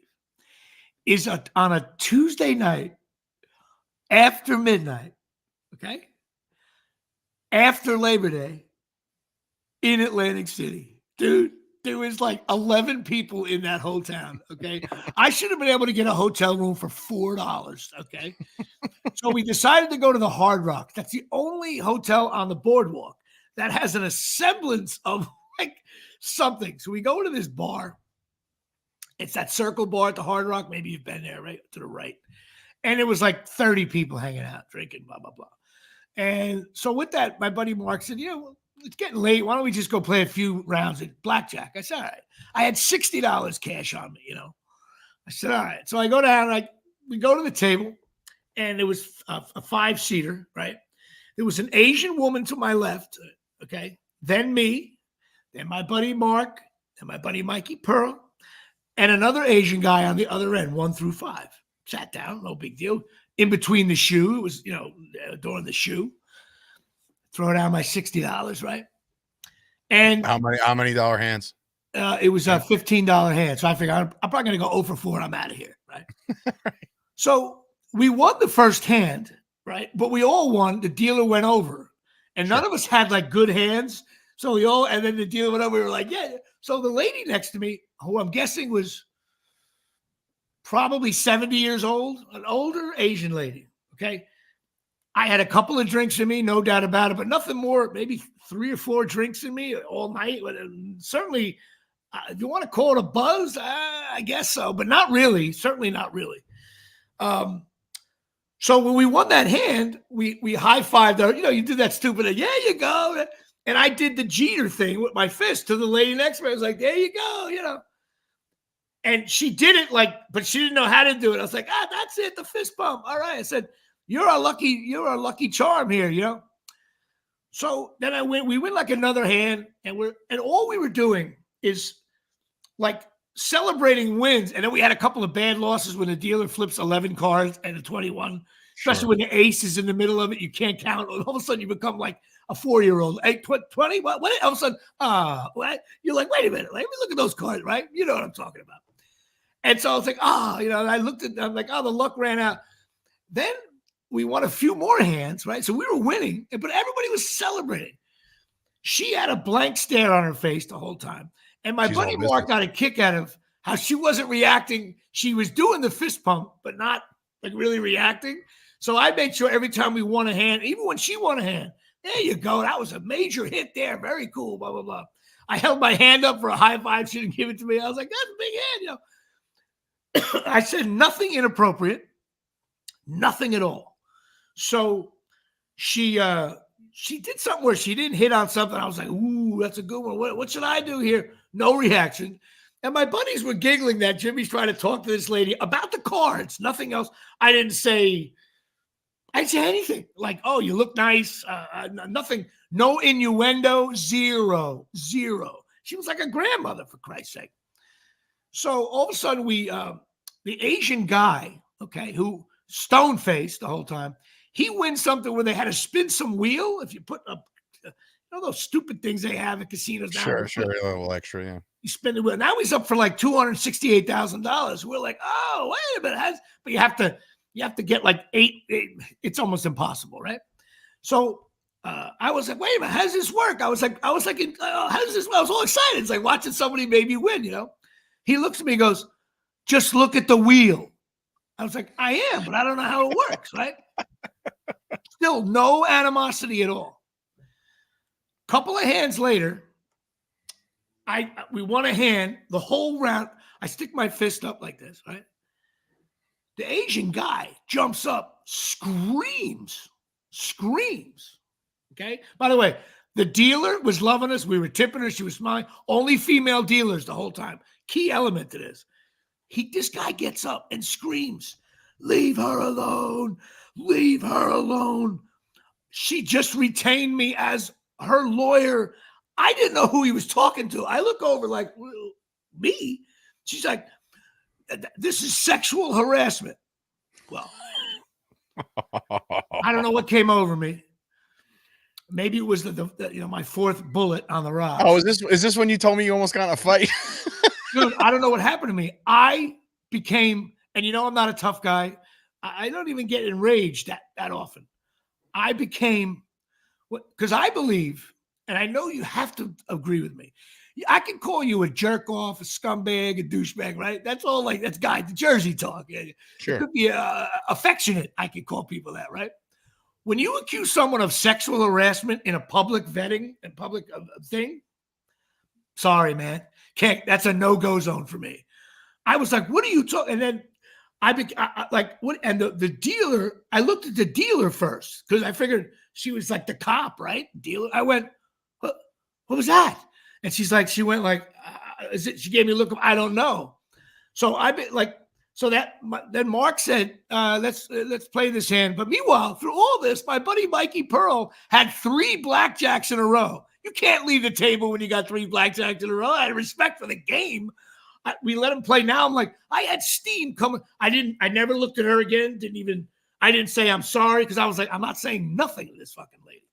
is on a Tuesday night after midnight, okay? After Labor Day in Atlantic City. Dude, there was like 11 people in that whole town, okay? I should have been able to get a hotel room for $4, okay? So we decided to go to the Hard Rock. That's the only hotel on the boardwalk that has a semblance of like something. So we go to this bar. It's that circle bar at the Hard Rock. Maybe you've been there, right? To the right. And it was like 30 people hanging out, drinking, blah, blah, blah. And so with that, my buddy Mark said, it's getting late. Why don't we just go play a few rounds at blackjack? I said, all right. I had $60 cash on me, I said, all right. So I go down, we go to the table, and it was a 5-seater, right? There was an Asian woman to my left, okay? Then me, then my buddy Mark, then my buddy Mikey Pearl, and another Asian guy on the other end, 1 through 5. Sat down, no big deal. In between the shoe, it was, during the shoe. Throw down my $60, right? And how many dollar hands? It was a $15 hand. So I figured I'm probably going to go 0 for 4 and I'm out of here, right? Right. So we won the first hand, right? But we all won. The dealer went over. And none of us had like good hands. So and then the dealer went over. We were like, yeah. So the lady next to me, who I'm guessing was probably 70 years old, an older Asian lady, okay? I had a couple of drinks in me, no doubt about it, but nothing more, maybe 3 or 4 drinks in me all night. Certainly, if you want to call it a buzz, I guess so, but not really, certainly not really. So when we won that hand, we high-fived her. You did that stupid, yeah, you go. And I did the Jeter thing with my fist to the lady next to me. I was like, there you go, And she did it but she didn't know how to do it. I was like, that's it, the fist bump. All right. I said, You're a lucky charm here, you know. So then we win like another hand, and all we were doing is like celebrating wins. And then we had a couple of bad losses when the dealer flips 11 cards and a 21, especially Sure. when the ace is in the middle of it. You can't count. All of a sudden, you become like a 4-year-old. Hey, 20? What? All of a sudden, what? You're like, wait a minute. Let me look at those cards, right? You know what I'm talking about. And so I was like, and I looked at them, I'm like, the luck ran out. Then we won a few more hands, right? So we were winning, but everybody was celebrating. She had a blank stare on her face the whole time. And my She's all buddy business. Mark got a kick out of how she wasn't reacting. She was doing the fist pump, but not like really reacting. So I made sure every time we won a hand, even when she won a hand, there you go. That was a major hit there. Very cool, blah, blah, blah. I held my hand up for a high five. She didn't give it to me. I was like, that's a big hand, you know. I said nothing inappropriate, nothing at all. So she did something where she didn't hit on something. I was like, ooh, that's a good one. What should I do here? No reaction. And my buddies were giggling that Jimmy's trying to talk to this lady about the cards, nothing else. I didn't say anything. Like, oh, you look nice. Nothing, no innuendo, zero. She was like a grandmother, for Christ's sake. So all of a sudden, the Asian guy, okay, who stone-faced the whole time, he wins something where they had to spin some wheel. If you put up, those stupid things they have at casinos now. Sure, a little extra, yeah. You spin the wheel. Now he's up for like $268,000. We're like, oh, wait a minute. But you have to get like eight. It's almost impossible, right? So I was like, wait a minute, how does this work? I was like, how does this work? I was all excited. It's like watching somebody maybe win, you know? He looks at me and goes, just look at the wheel. I was like, I am, but I don't know how it works, right? Still no animosity at all. Couple of hands later, we won a hand. The whole round, I stick my fist up like this, right? The Asian guy jumps up, screams. Okay? By the way, the dealer was loving us. We were tipping her. She was smiling. Only female dealers the whole time. Key element to this. This guy gets up and screams, leave her alone. Leave her alone. She just retained me as her lawyer. I didn't know who he was talking to. I look over like, well, me? She's like, this is sexual harassment. Well, I don't know what came over me. Maybe it was my fourth bullet on the rock. Oh, is this when you told me you almost got in a fight? Dude, I don't know what happened to me. I became, and I'm not a tough guy. I don't even get enraged that often. I became, because I believe, and I know you have to agree with me. I can call you a jerk off, a scumbag, a douchebag, right? That's all that's the Jersey talk. Sure. It could be affectionate. I could call people that, right? When you accuse someone of sexual harassment in a public vetting and public thing, sorry, man. That's a no-go zone for me. I was like, what are you talking? And then the dealer, I looked at the dealer first because I figured she was like the cop, right? Dealer. I went, what was that? And she went like, she gave me a look of, I don't know. So then Mark said, let's play this hand. But meanwhile, through all this, my buddy Mikey Pearl had 3 blackjacks in a row. You can't leave the table when you got 3 blackjacks in a row. I had respect for the game. We let him play. Now I'm like, I had steam coming. I never looked at her again. I didn't say I'm sorry because I was like, I'm not saying nothing to this fucking lady.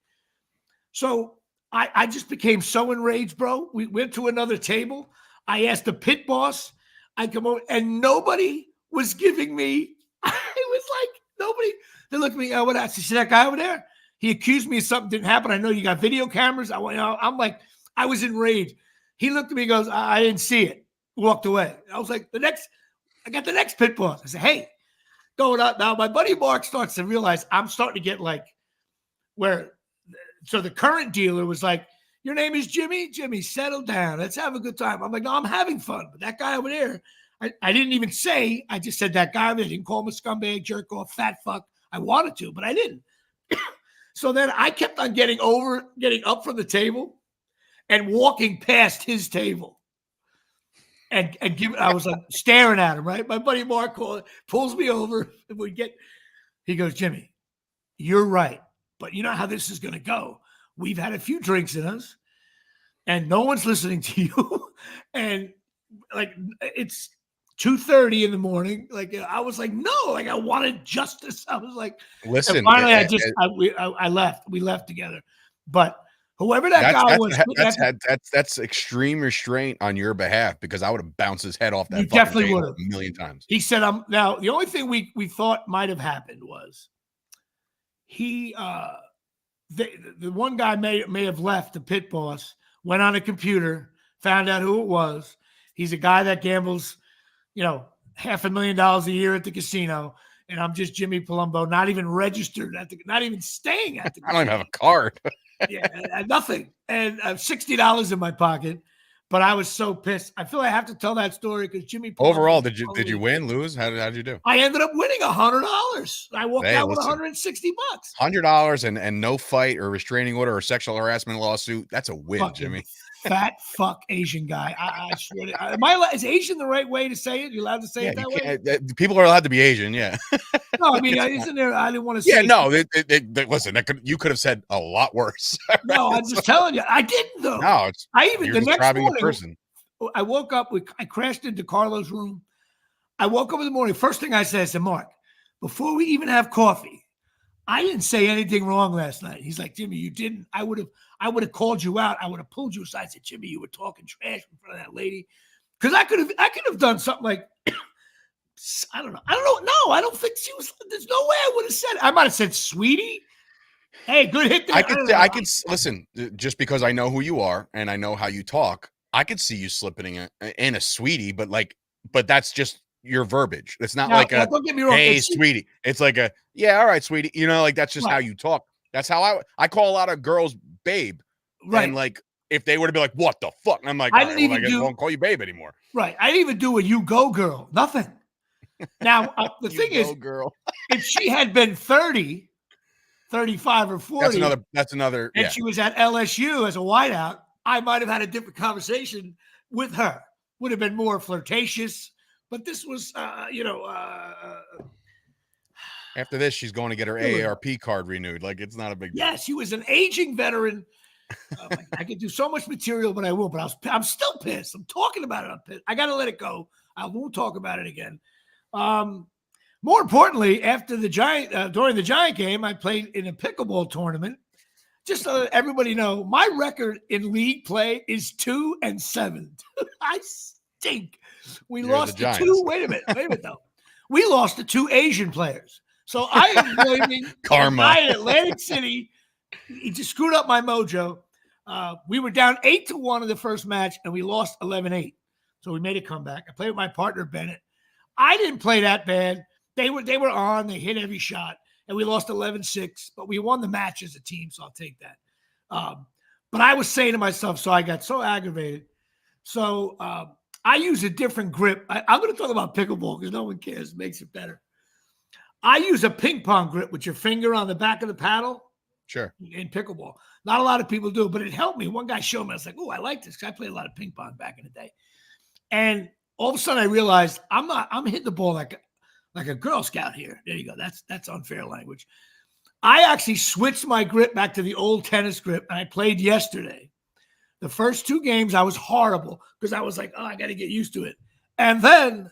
So I just became so enraged, bro. We went to another table. I asked the pit boss. I come over and nobody was giving me. It was like nobody. They looked at me. Oh, what? I said, see that guy over there? He accused me of something didn't happen. I know you got video cameras. I'm like, I was enraged. He looked at me and goes, I didn't see it. Walked away. I was like, I got the next pit boss. I said, hey, going out now. My buddy Mark starts to realize I'm starting to get like so the current dealer was like, your name is Jimmy? Jimmy, settle down. Let's have a good time. I'm like, no, I'm having fun. But that guy over there, I didn't even say, I just said that guy over there. I didn't call him a scumbag, jerk off, fat fuck. I wanted to, but I didn't. So then I kept on getting up from the table and walking past his table. And I was like staring at him, right? My buddy Mark pulls me over. And he goes, Jimmy, You're right. But you know how this is going to go. We've had a few drinks in us, and no one's listening to you. And like it's 2:30 in the morning. Like I was like, no, like I wanted justice. I was like, and Listen, finally I left. We left together. But whoever that guy was, that's extreme restraint on your behalf, because I would have bounced his head off that you fucking definitely table would have. a million times. He said, now the only thing we thought might have happened was he the one guy may have left, the pit boss, went on a computer, found out who it was. He's a guy that gambles, $500,000 a year at the casino. And I'm just Jimmy Palumbo, not even registered not even staying at the casino. I don't even have a card. Yeah, nothing. And I have $60 in my pocket. But I was so pissed. I feel like I have to tell that story because Jimmy Palumbo. Overall, did you win, lose? How did you do? I ended up winning $100. I walked out with $160. $100 and no fight or restraining order or sexual harassment lawsuit. That's a win, Fucking Jimmy. Fat fuck Asian guy. I swear. Is Asian the right way to say it? You allowed to say it that way? People are allowed to be Asian. Yeah. No, I mean, isn't there? I didn't want to say. Yeah, no. Listen, you could have said a lot worse. No, I'm just telling you, I didn't though. No, the next morning. I woke up. I crashed into Carlo's room. I woke up in the morning. First thing I said, Mark, before we even have coffee, I didn't say anything wrong last night. He's like, Jimmy, you didn't. I would have called you out. I would have pulled you aside. I said, Jimmy, you were talking trash in front of that lady. Because I could have done something like, I don't know. No, I don't think she was. There's no way I would have said it. I might have said, sweetie. Hey, good hit there. I could listen, just because I know who you are and I know how you talk. I could see you slipping in a sweetie, but that's just your verbiage. It's not don't get me wrong, hey, sweetie. It's like yeah, all right, sweetie. That's just how you talk. That's how I call a lot of girls babe. Right. And if they were to be like, what the fuck? And I'm like, I won't call you babe anymore. Right. I didn't even do a you go girl. Nothing. Now, the thing is, girl. If she had been 30, 35 or 40. That's another. And she was at LSU as a wideout, I might have had a different conversation with her. Would have been more flirtatious. But this was, after this, she's going to get her AARP card renewed. It's not a big deal. Yeah, she was an aging veteran. I could do so much material, but I will. But I'm still pissed. I'm talking about it. I'm pissed. I got to let it go. I won't talk about it again. More importantly, after during the Giant game, I played in a pickleball tournament. Just so everybody know, my record in league play is 2-7. I stink. We lost to two. Wait a minute, though. We lost to two Asian players. So I am blaming karma. Guy in Atlantic City. He just screwed up my mojo. We were down 8-1 in the first match, and we lost 11-8. So we made a comeback. I played with my partner Bennett. I didn't play that bad. They were on. They hit every shot. And we lost 11-6, but we won the match as a team, so I'll take that. But I was saying to myself, so I got so aggravated. So I use a different grip. I'm going to talk about pickleball because no one cares. It makes it better. I use a ping pong grip with your finger on the back of the paddle. Sure. In pickleball. Not a lot of people do, but it helped me. One guy showed me. I was like, oh, I like this because I played a lot of ping pong back in the day. And all of a sudden I realized I'm hitting the ball like a Girl Scout here. There you go. That's unfair language. I actually switched my grip back to the old tennis grip, and I played yesterday. The first two games, I was horrible because I was like, oh, I got to get used to it. And then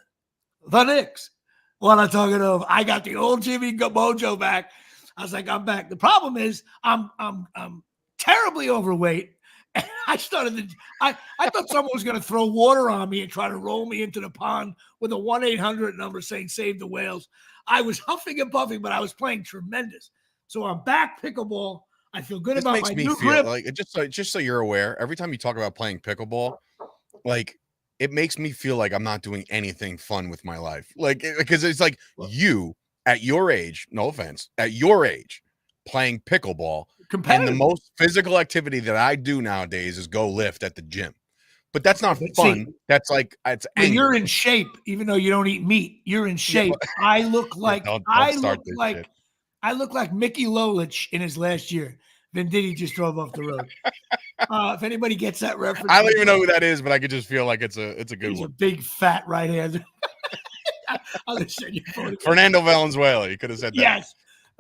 the Knicks, what I'm talking of, I got the old Jimmy mojo back. I was like, I'm back. The problem is I'm terribly overweight. And I thought someone was going to throw water on me and try to roll me into the pond with a 1-800 number saying save the whales. I was huffing and puffing, but I was playing tremendous. So I'm back pickleball. I feel good about my new grip. Just so you're aware, every time you talk about playing pickleball, it makes me feel like I'm not doing anything fun with my life. Because it's like you at your age, no offense, at your age, playing pickleball. And the most physical activity that I do nowadays is go lift at the gym. But that's not fun. That's it's angry. You're in shape, even though you don't eat meat. You're in shape. Yeah. I look like I look like Mickey Lolich in his last year. Venditti just drove off the road. If anybody gets that reference, I don't even know who that is, but I could just feel like it's a good one. He's a big fat right hander. Fernando Valenzuela. You could have said that. Yes.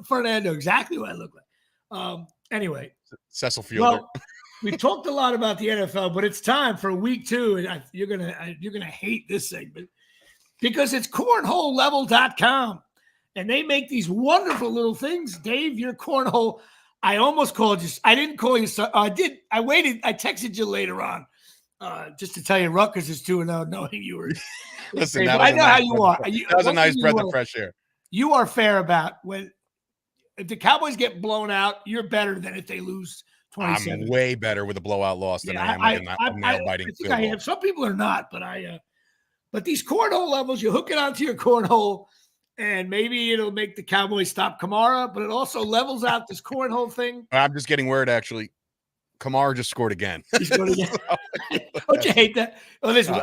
Fernando, exactly what I look like. Anyway, Cecil Fielder. Well, we talked a lot about the NFL, but it's time for week 2, and you're gonna hate this segment because it's cornholelevel.com, and they make these wonderful little things. Dave, your cornhole. I almost called you. I didn't call you. I did. I waited. I texted you later on just to tell you Rutgers is 2-0, knowing you were. Listen, I know how you are. That was a nice breath of fresh air. You are fair about if the Cowboys get blown out, you're better than if they lose 27. I'm way better with a blowout loss than I am with a nail-biting field goal. Some people are not, but these cornhole levels, you hook it onto your cornhole, and maybe it'll make the Cowboys stop Kamara, but it also levels out this cornhole thing. I'm just getting word, actually. Kamara just scored again. He scored again. Don't you hate that? Oh, listen,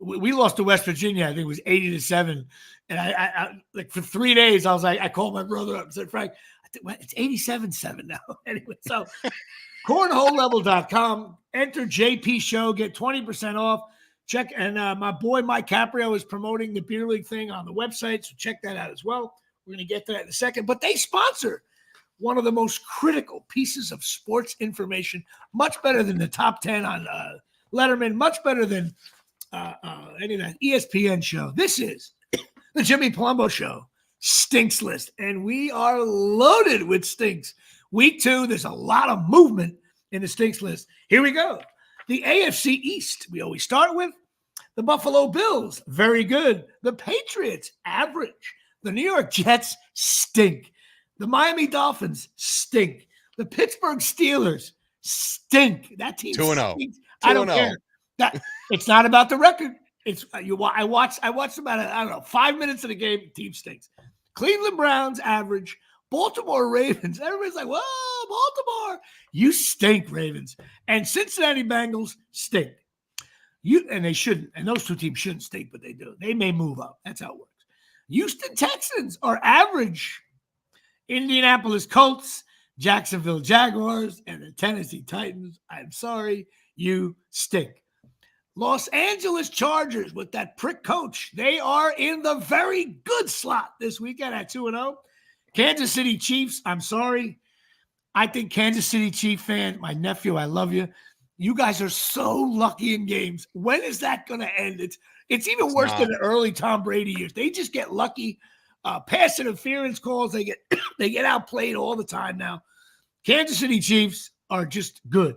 we lost to West Virginia. I think it was 80-7. And I like for 3 days, I called my brother up and said, Frank, it's 87-7 now. Anyway, so cornholelevel.com, enter JP Show, get 20% off. Check, and my boy Mike Caprio is promoting the Beer League thing on the website, so check that out as well. We're going to get to that in a second. But they sponsor one of the most critical pieces of sports information, much better than the top 10 on Letterman, much better than any of that ESPN show. This is the Jimmy Palumbo Show Stinks List, and we are loaded with stinks. Week 2, there's a lot of movement in the stinks list. Here we go. The AFC East, we always start with. The Buffalo Bills, very good. The Patriots, average. The New York Jets, stink. The Miami Dolphins, stink. The Pittsburgh Steelers, stink. That team 2-0. stinks. I don't care. It's not about the record. It's I watched about 5 minutes of the game. The team stinks. Cleveland Browns, average. Baltimore Ravens. Everybody's like, whoa, Baltimore. You stink, Ravens. And Cincinnati Bengals stink. And they shouldn't. And those two teams shouldn't stink, but they do. They may move up. That's how it works. Houston Texans are average. Indianapolis Colts, Jacksonville Jaguars, and the Tennessee Titans. I'm sorry, you stink. Los Angeles Chargers with that prick coach. They are in the very good slot this weekend at 2-0. Kansas City Chiefs, I'm sorry. I think Kansas City Chief fan, my nephew, I love you. You guys are so lucky in games. When is that going to end? It's even worse than the early Tom Brady years. They just get lucky. Pass interference calls. They get outplayed all the time now. Kansas City Chiefs are just good.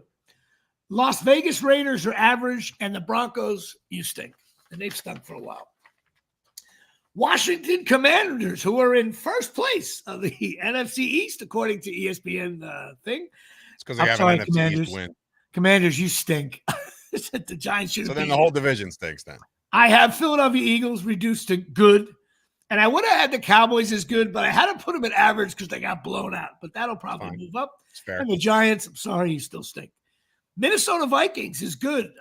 Las Vegas Raiders are average, and the Broncos, you stink. And they've stunk for a while. Washington Commanders, who are in first place of the NFC East, according to ESPN thing. It's because they have an NFC East win. Commanders, you stink. The Giants should. So then the whole division stinks then. I have Philadelphia Eagles reduced to good. And I would have had the Cowboys as good, but I had to put them at average because they got blown out. But that'll probably move up. It's fair. And the Giants, I'm sorry, you still stink. Minnesota Vikings is good.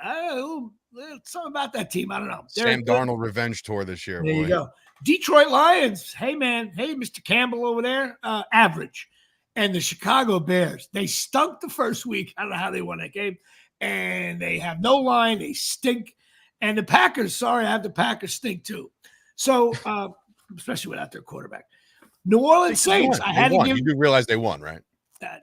Something about that team. I don't know. Sam Darnold revenge tour this year. There you go. Detroit Lions. Hey, man. Hey, Mr. Campbell over there. Average. And the Chicago Bears. They stunk the first week. I don't know how they won that game. And they have no line. They stink. And the Packers, sorry, I have the Packers stink too. So, especially without their quarterback. New Orleans Saints. I had to give. You do realize they won, right?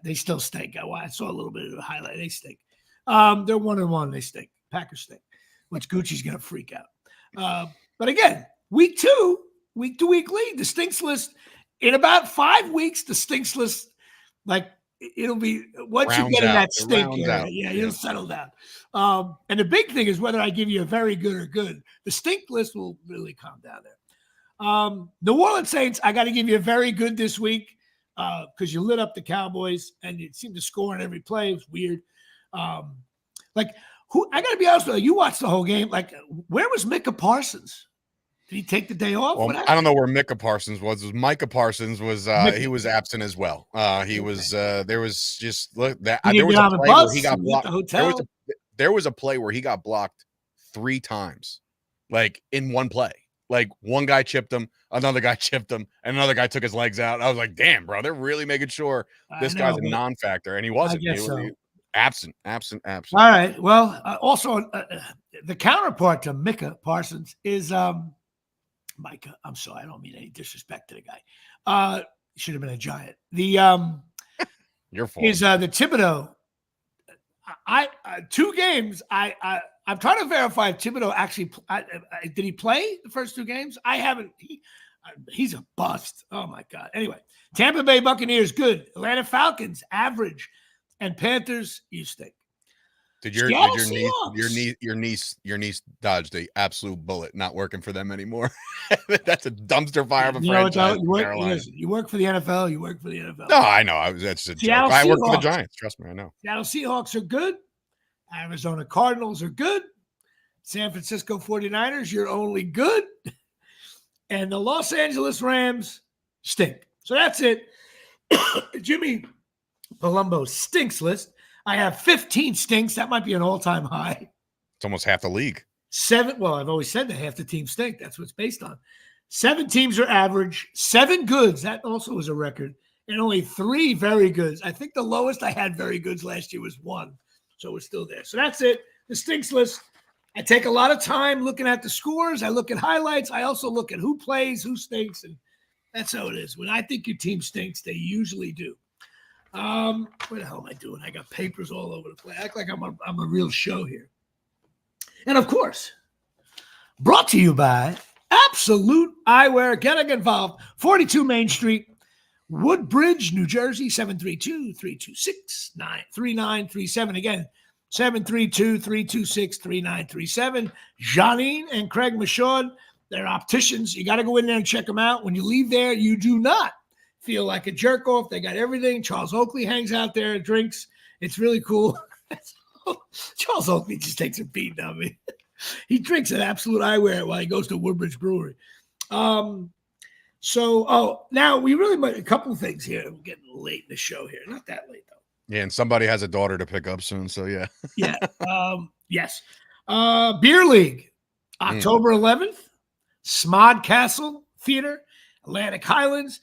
They still stink. I saw a little bit of a highlight. They stink. They're 1-1. They stink. Packers stink. Which Gucci's going to freak out. But again, week 2, week to week lead, the stinks list. In about 5 weeks, the stinks list, like it'll be once you get in that stink area, you'll settle down. And the big thing is whether I give you a very good or good. The stink list will really calm down there. New Orleans Saints, I got to give you a very good this week because you lit up the Cowboys and you seemed to score in every play. It was weird. I got to be honest with you. You watched the whole game. Like, where was Micah Parsons? Did he take the day off? Well, I don't know where Micah Parsons was. Micah Parsons was he was absent as well. He was there was just look that there was a play where he got blocked. There was a play where he got blocked 3 times, like in one play. Like one guy chipped him, another guy chipped him, and another guy took his legs out. I was like, damn, bro, they're really making sure this guy's a non-factor, and he wasn't. He was absent. All right. Well, also the counterpart to Micah Parsons is Micah. I'm sorry, I don't mean any disrespect to the guy. should have been a Giant. The Your fault. is the Thibodeau. I 2 games. I'm trying to verify if Thibodeau actually did he play the first 2 games. I haven't. He's a bust. Oh my God. Anyway, Tampa Bay Buccaneers good. Atlanta Falcons average, and Panthers you stink. Did your niece dodge the absolute bullet? Not working for them anymore. That's a dumpster fire of a franchise. You work for the NFL. You work for the NFL. No, I know. That's a joke. I work for the Giants. Trust me, I know. Seattle Seahawks are good. Arizona Cardinals are good. San Francisco 49ers, you're only good. And the Los Angeles Rams stink. So that's it. Jimmy Palumbo stinks list. I have 15 stinks. That might be an all-time high. It's almost half the league. 7. Well, I've always said that half the teams stink. That's what it's based on. 7 teams are average. 7 goods. That also is a record. And only 3 very goods. I think the lowest I had very goods last year was 1. So we're still there. So that's it. The stinks list. I take a lot of time looking at the scores. I look at highlights. I also look at who plays, who stinks. And that's how it is. When I think your team stinks, they usually do. What the hell am I doing? I got papers all over the place. I act like I'm a real show here. And of course, brought to you by Absolute Eyewear. Get involved. 42 Main Street, Woodbridge, New Jersey, 732-326-3937. Again, 732-326-3937. Janine and Craig Michaud, they're opticians. You got to go in there and check them out. When you leave there, you do not feel like a jerk off. They got everything. Charles Oakley hangs out there, drinks. It's really cool. Charles Oakley just takes a beating on me. He drinks at Absolute Eyewear while he goes to Woodbridge Brewery. Now we really might a couple of things here. I'm getting late in the show here. Not that late though. Yeah, and somebody has a daughter to pick up soon. So yeah. Yeah. Yes. Beer League, October 11th, Smod Castle Theater, Atlantic Highlands.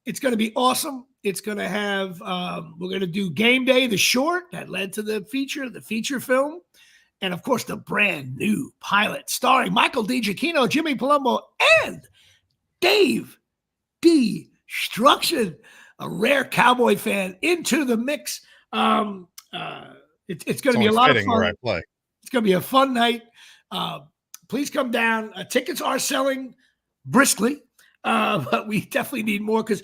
It's going to be awesome. It's going to have, we're going to do Game Day, the short that led to the feature film. And of course, the brand new pilot starring Michael DiGiacchino, Jimmy Palumbo, and Dave Destruction, a rare Cowboy fan, into the mix. It's going to be a lot of fun. Where I play. It's going to be a fun night. Please come down. Tickets are selling briskly. But we definitely need more because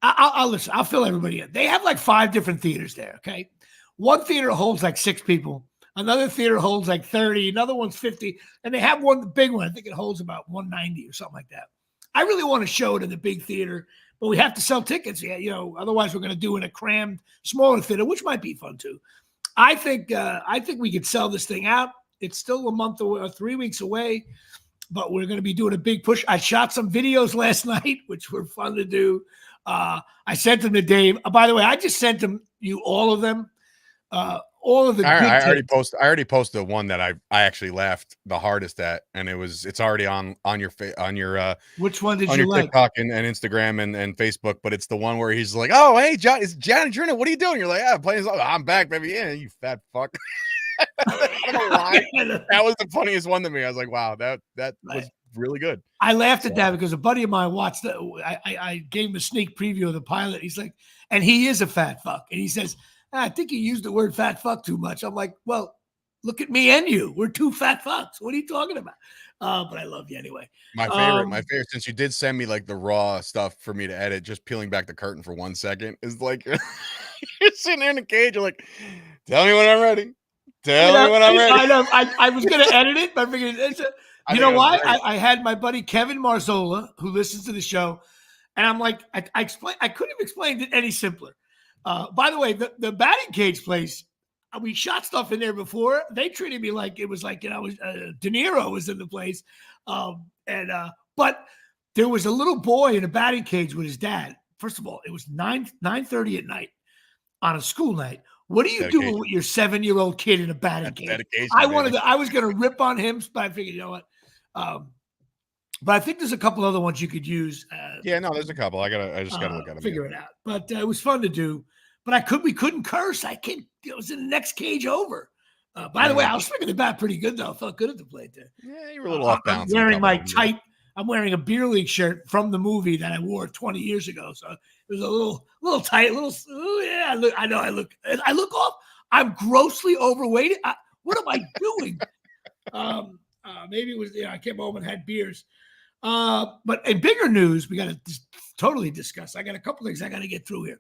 I'll listen. I'll fill everybody in. They have like 5 different theaters there. Okay. One theater holds like 6 people. Another theater holds like 30. Another one's 50. And they have one, the big one. I think it holds about 190 or something like that. I really want to show it in the big theater, but we have to sell tickets. Yeah, otherwise we're going to do in a crammed, smaller theater, which might be fun too. I think we could sell this thing out. It's still a month away or 3 weeks away. But we're going to be doing a big push. I shot some videos last night, which were fun to do. I sent them to Dave. By the way, I just sent you all of them. All of the. I already posted one that I actually laughed the hardest at, and it's already on your which one did on you your like? TikTok and Instagram and Facebook. But it's the one where he's like, "Oh, hey, John, it's Johnny Trina. What are you doing?" You're like, "Yeah, I'm playing. I'm back, baby. Yeah, you fat fuck." I don't know why. That was the funniest one to me. I was like, wow, that was really good. I laughed at that because a buddy of mine watched I gave him a sneak preview of the pilot. He's like, and he is a fat fuck. And he says, I think you used the word fat fuck too much. I'm like, well, look at me and you. We're 2 fat fucks. What are you talking about? But I love you anyway. My favorite, since you did send me like the raw stuff for me to edit, just peeling back the curtain for 1 second is like, you're sitting there in the cage. You're like, tell me when I'm ready. Tell me when I'm ready. I know. I was going to edit it, but I figured you know why? I had my buddy Kevin Marzola, who listens to the show, and I'm like, I couldn't have explained it any simpler. By the way, the batting cage place, we shot stuff in there before. They treated me like it was like, De Niro was in the place. But there was a little boy in a batting cage with his dad. First of all, it was 9:30 at night on a school night. What are you doing with your 7-year-old kid in a batting cage? I was going to rip on him, but I figured, you know what? But I think there's a couple other ones you could use. There's a couple. I just gotta look at them. Figure it out. But it was fun to do. But we couldn't curse. It was in the next cage over. By the way, I was swinging the bat pretty good though. I felt good at the plate there. Yeah, you were a little off balance. I'm wearing my tight I'm wearing a beer league shirt from the movie that I wore 20 years ago. So it was a little tight, yeah. I know I look off. I'm grossly overweight. What am I doing? Maybe it was, I came home and had beers. But in bigger news, we got to totally discuss. I got a couple things I got to get through here.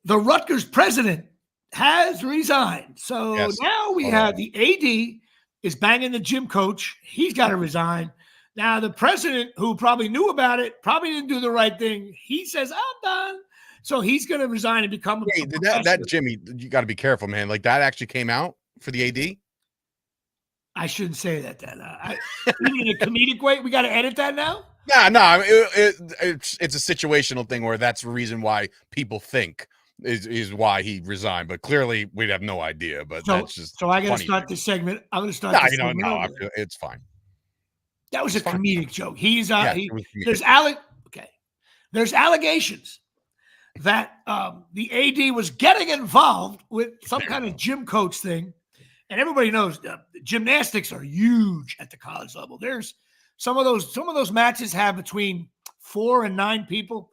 The Rutgers president has resigned. So now we have the AD is banging the gym coach. He's got to resign. Now, the president, who probably knew about it, probably didn't do the right thing. He says, I'm done. So he's going to resign and become that Jimmy, you got to be careful, man. Like, that actually came out for the AD? I shouldn't say that then. In a comedic way, we got to edit that now? No, it's a situational thing where that's the reason why people think is why he resigned. But clearly, we'd have no idea. But that's just so. I got to start this segment. I'm going to start. No, it's fine. That was a comedic joke. He's there's allegations that the AD was getting involved with some kind of gym coach thing. And everybody knows gymnastics are huge at the college level. There's some of those matches have between 4 and 9 people.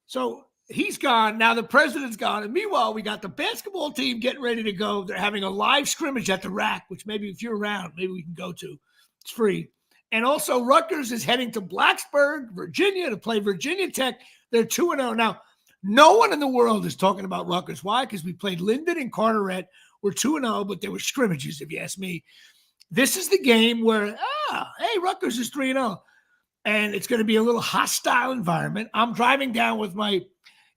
So he's gone. Now the president's gone. And meanwhile, we got the basketball team getting ready to go. They're having a live scrimmage at the Rack, which maybe if you're around, maybe we can go to. It's free. And also Rutgers is heading to Blacksburg, Virginia to play Virginia Tech. They're 2-0. Now, no one in the world is talking about Rutgers. Why? Because we played Linden and Carteret. We're 2-0, but there were scrimmages, if you ask me. This is the game where, hey, Rutgers is 3-0. And it's going to be a little hostile environment. I'm driving down with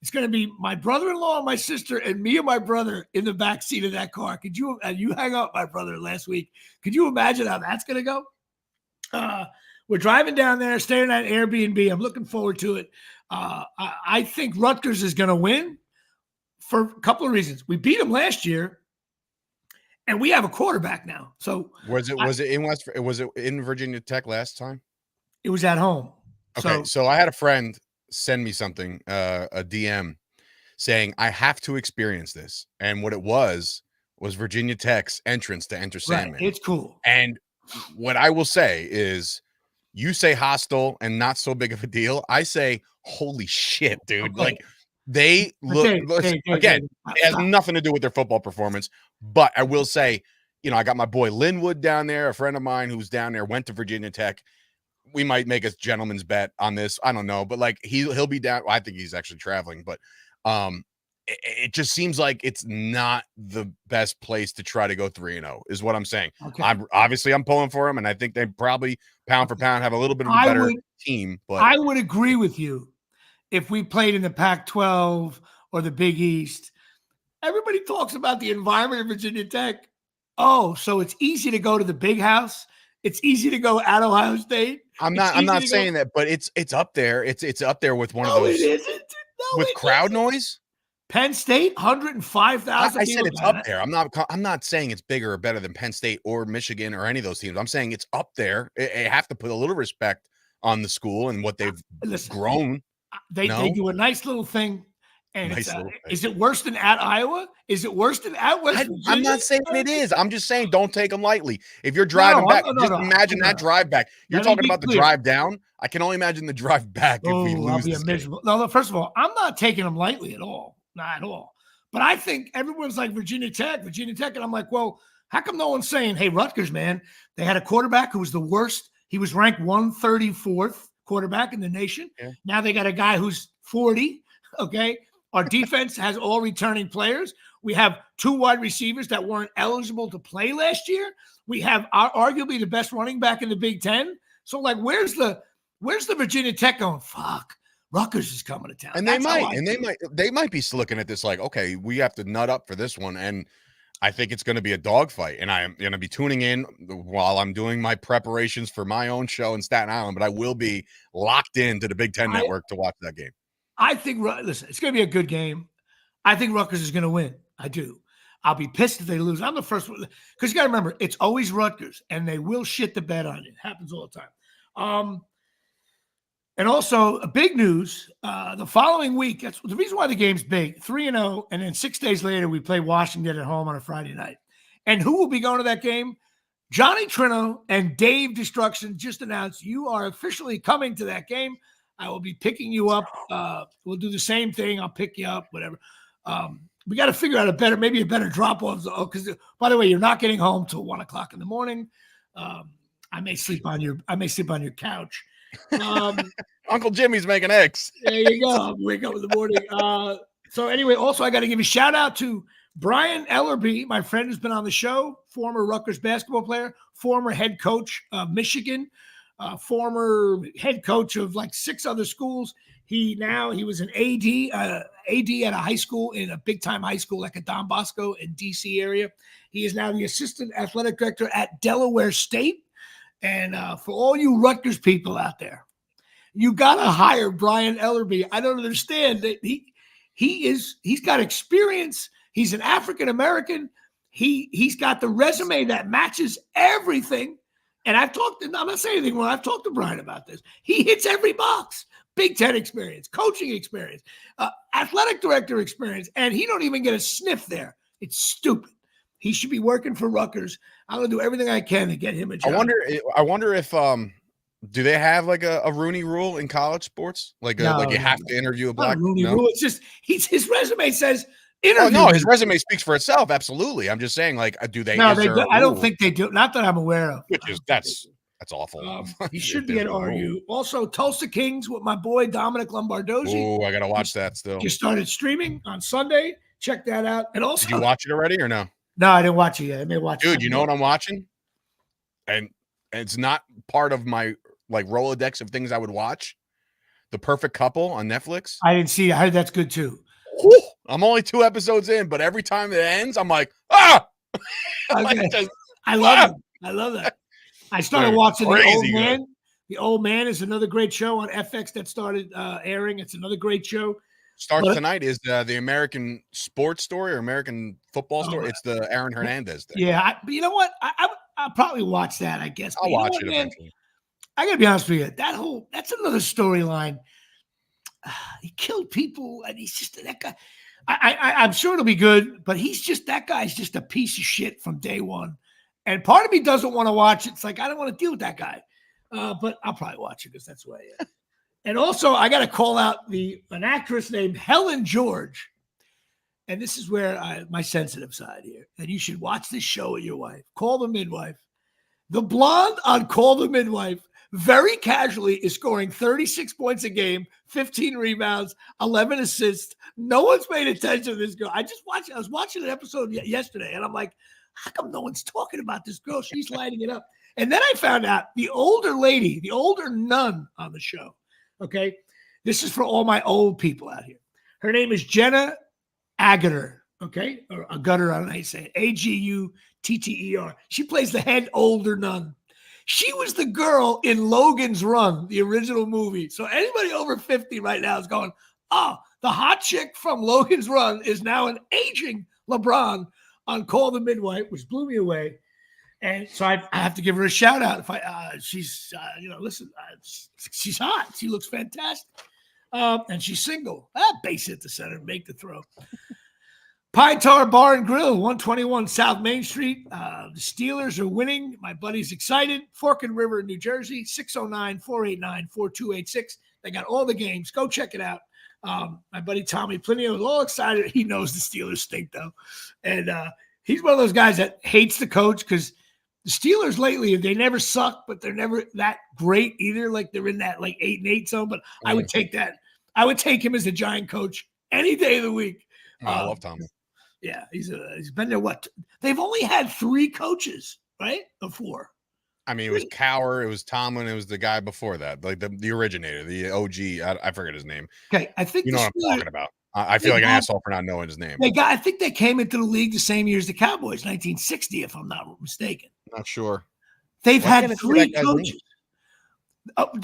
it's going to be my brother-in-law and my sister and me and my brother in the back seat of that car. You hang out with my brother last week. Could you imagine how that's going to go? We're driving down there, staying at Airbnb. I'm looking forward to it. I think Rutgers is going to win for a couple of reasons. We beat them last year. And we have a quarterback now. So was it in Virginia Tech last time? It was at home. Okay, so I had a friend send me something, a DM, saying I have to experience this, and what it was Virginia Tech's entrance to Enter Sandman. Right, it's cool. And what I will say is, you say hostile and not so big of a deal. I say, holy shit, dude! Okay. Like. They look again. It has nothing to do with their football performance, but I will say, I got my boy Linwood down there, a friend of mine who's down there, went to Virginia Tech. We might make a gentleman's bet on this. I don't know, but like he'll be down. Well, I think he's actually traveling, but it just seems like it's not the best place to try to go 3-0. Is what I'm saying. Okay. I'm pulling for him, and I think they probably pound for pound have a little bit of a better team. But I would agree with you. If we played in the Pac-12 or the Big East, everybody talks about the environment of Virginia Tech. Oh, so it's easy to go to the big house. It's easy to go at Ohio State. I'm not saying that, but it's up there. It's up there with one of those. It isn't. With crowd noise. Penn State, 105,000. I said it's up there. I'm not saying it's bigger or better than Penn State or Michigan or any of those teams. I'm saying it's up there. I have to put a little respect on the school and what they've grown. They do a nice little thing. And is it worse than at Iowa? Is it worse than at West Virginia? I'm not saying it is. I'm just saying don't take them lightly. If you're driving back, imagine that drive back. You're talking about the drive down. I can only imagine the drive back if we lose this game. No, first of all, I'm not taking them lightly at all. Not at all. But I think everyone's like Virginia Tech. And I'm like, well, how come no one's saying, hey, Rutgers, man, they had a quarterback who was the worst. He was ranked 134th quarterback in the nation. Yeah. Now they got a guy who's 40. Okay. Our defense has all returning players. We have 2 wide receivers that weren't eligible to play last year. We have arguably the best running back in the Big Ten. So like, where's the Virginia Tech going? Fuck, Rutgers is coming to town. And they might be looking at this like, okay, we have to nut up for this one. And I think it's going to be a dogfight, and I am going to be tuning in while I'm doing my preparations for my own show in Staten Island, but I will be locked into the Big Ten Network to watch that game. I think, listen, it's going to be a good game. I think Rutgers is going to win. I do. I'll be pissed if they lose. I'm the first one, because you got to remember, it's always Rutgers, and they will shit the bed on you. It happens all the time. And also, big news, the following week, that's the reason why the game's big, 3-0, and then 6 days later, we play Washington at home on a Friday night. And who will be going to that game? Johnny Trino and Dave Destruction just announced you are officially coming to that game. I will be picking you up. We'll do the same thing. I'll pick you up, whatever. We got to figure out maybe a better drop-off. Because, by the way, you're not getting home till 1 o'clock in the morning. I may sleep on your couch. Uncle Jimmy's making eggs. There you go. I'll wake up in the morning. So anyway, also I got to give a shout out to Brian Ellerby, my friend who's been on the show, former Rutgers basketball player, former head coach of Michigan, former head coach of like 6 other schools. He was an AD at a high school, in a big time high school like a Don Bosco in DC area. He is now the assistant athletic director at Delaware State. And for all you Rutgers people out there, you got to hire Brian Ellerby. I don't understand that he's got experience. He's an African-American. He's got the resume that matches everything. And I'm not saying anything wrong. I've talked to Brian about this. He hits every box. Big Ten experience, coaching experience, athletic director experience, and he don't even get a sniff there. It's stupid. He should be working for Rutgers. I'm going to do everything I can to get him a job. I wonder if do they have like a Rooney rule in college sports? Like you have to interview a black Rooney rule. It's just his resume says interview. Oh, no, his resume speaks for itself. Absolutely. I'm just saying, like, do they? No, I don't think they do. Not that I'm aware of. Which is that's awful. He should be at RU. Also, Tulsa Kings with my boy Dominic Lombardozzi. Oh, I gotta watch that still. Just started streaming on Sunday. Check that out. And also, did you watch it already or no? No, I didn't watch it yet. I may watch. Dude, you know what I'm watching? And it's not part of my like Rolodex of things I would watch. The Perfect Couple on Netflix. I didn't see it. I heard that's good too. I'm only 2 episodes in, but every time it ends, I'm like, ah! Okay. I love it. I love that. I started watching The Old Man. Good. The Old Man is another great show on FX that started airing. It's another great show. Starts tonight is the American Sports Story or American Football Story. It's the Aaron Hernandez thing. Yeah, but you know what? I'll probably watch that, I guess. I'll watch it eventually. I got to be honest with you. That's another storyline. He killed people, and he's just that guy. I'm sure it'll be good, but that guy's just a piece of shit from day one. And part of me doesn't want to watch it. It's like, I don't want to deal with that guy. But I'll probably watch it because that's the way I am. And also, I got to call out an actress named Helen George. And this is where my sensitive side here. And you should watch this show with your wife. Call the Midwife. The blonde on Call the Midwife very casually is scoring 36 points a game, 15 rebounds, 11 assists. No one's paid attention to this girl. I was watching an episode yesterday, and I'm like, how come no one's talking about this girl? She's lighting it up. And then I found out the older nun on the show, okay? This is for all my old people out here. Her name is Jenna Agutter, okay? Or Agutter, I don't know how you say it. Agutter. She plays the head older nun. She was the girl in Logan's Run, the original movie. So anybody over 50 right now is going, oh, the hot chick from Logan's Run is now an aging LeBron on Call the Midwife, which blew me away. And so I have to give her a shout out. If she's she's hot. She looks fantastic. And she's single. Base hit the center, make the throw. Pine Tar Bar and Grill, 121 South Main Street. The Steelers are winning. My buddy's excited. Fork and River, New Jersey, 609-489-4286. They got all the games. Go check it out. My buddy Tommy Plinio is all excited. He knows the Steelers stink, though. And he's one of those guys that hates the coach because the Steelers lately, they never suck, but they're never that great either. Like they're in that like 8-8 zone. But I would take that. I would take him as a Giant coach any day of the week. I love Tommy. Yeah, he's been there. What? They've only had 3 coaches, right? Before. I mean, it was Cower, it was Tomlin, it was the guy before that, like the originator, the OG. I forget his name. Okay, I think you know what I'm talking about. I feel like an asshole for not knowing his name. I think they came into the league the same year as the Cowboys, 1960, if I'm not mistaken. Not sure. They've had 3 coaches.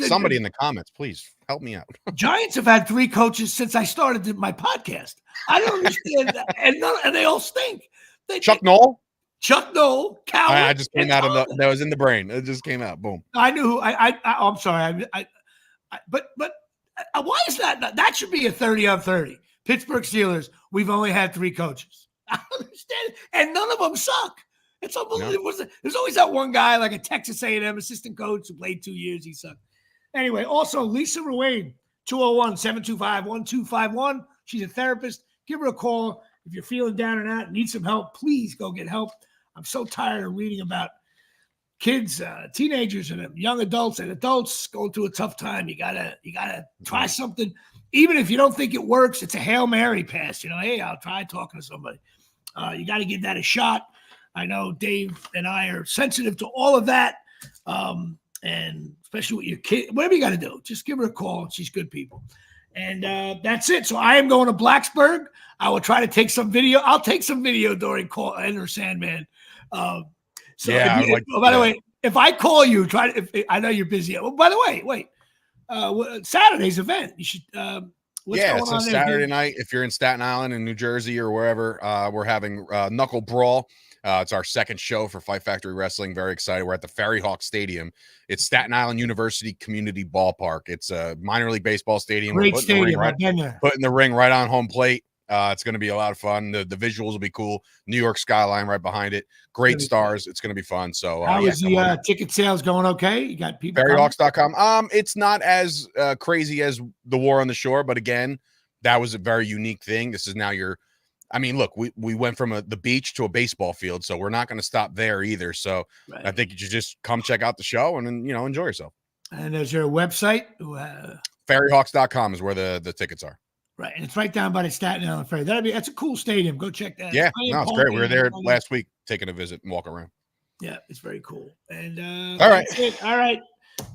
Somebody in the comments, please help me out. Giants have had 3 coaches since I started my podcast. I don't understand that, and they all stink. Chuck Noll, Coward. I just came out of that was in the brain. It just came out. Boom. I knew who. I'm sorry. But why is that? That should be a 30-on-30. Pittsburgh Steelers. We've only had 3 coaches. I don't understand, and none of them suck. It's unbelievable. There's always that one guy, like a Texas A&M assistant coach who played 2 years. He sucked. Anyway, also Lisa Ruane, 201-725-1251. She's a therapist. Give her a call. If you're feeling down and out, need some help, please go get help. I'm so tired of reading about kids, teenagers, and young adults and adults going through a tough time. You gotta try something, even if you don't think it works. It's a Hail Mary pass. Hey, I'll try talking to somebody. You got to give that a shot. I know Dave and I are sensitive to all of that, and especially with your kid. Whatever you got to do, just give her a call. She's good people. And that's it. So I am going to Blacksburg. I will try to take some video. I'll take some video during call Enter Sandman. By the way, if I call you, I know you're busy. Oh, by the way, wait. Saturday's event. You should. It's a Saturday night. If you're in Staten Island in New Jersey or wherever, we're having Knuckle Brawl. It's our second show for Fight Factory Wrestling. Very excited. We're at the Ferry Hawk Stadium. It's Staten Island University Community Ballpark. It's a minor league baseball stadium. Great stadium. Putting the ring right on home plate. It's going to be a lot of fun. The visuals will be cool. New York skyline right behind it. Great stars. It's going to be fun. So how is the ticket sales going? Okay, you got people. Ferryhawks.com. It's not as crazy as the War on the Shore, but again, that was a very unique thing. This is now look, we went from the beach to a baseball field, so we're not going to stop there either. So right. I think you should just come check out the show and then enjoy yourself. And is there a website? Ferryhawks.com is where the tickets are. Right, and it's right down by the Staten Island Ferry. That's a cool stadium. Go check that. Yeah, it's great. We were there last week taking a visit and walk around. Yeah, it's very cool. And all right. That's it. All right.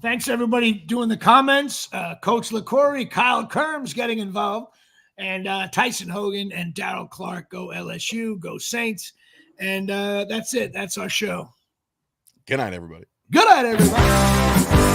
Thanks everybody doing the comments. Coach LaCorey, Kyle Kerms getting involved, and Tyson Hogan and Darryl Clark. Go LSU, go Saints. And that's it. That's our show. Good night, everybody. Good night, everybody.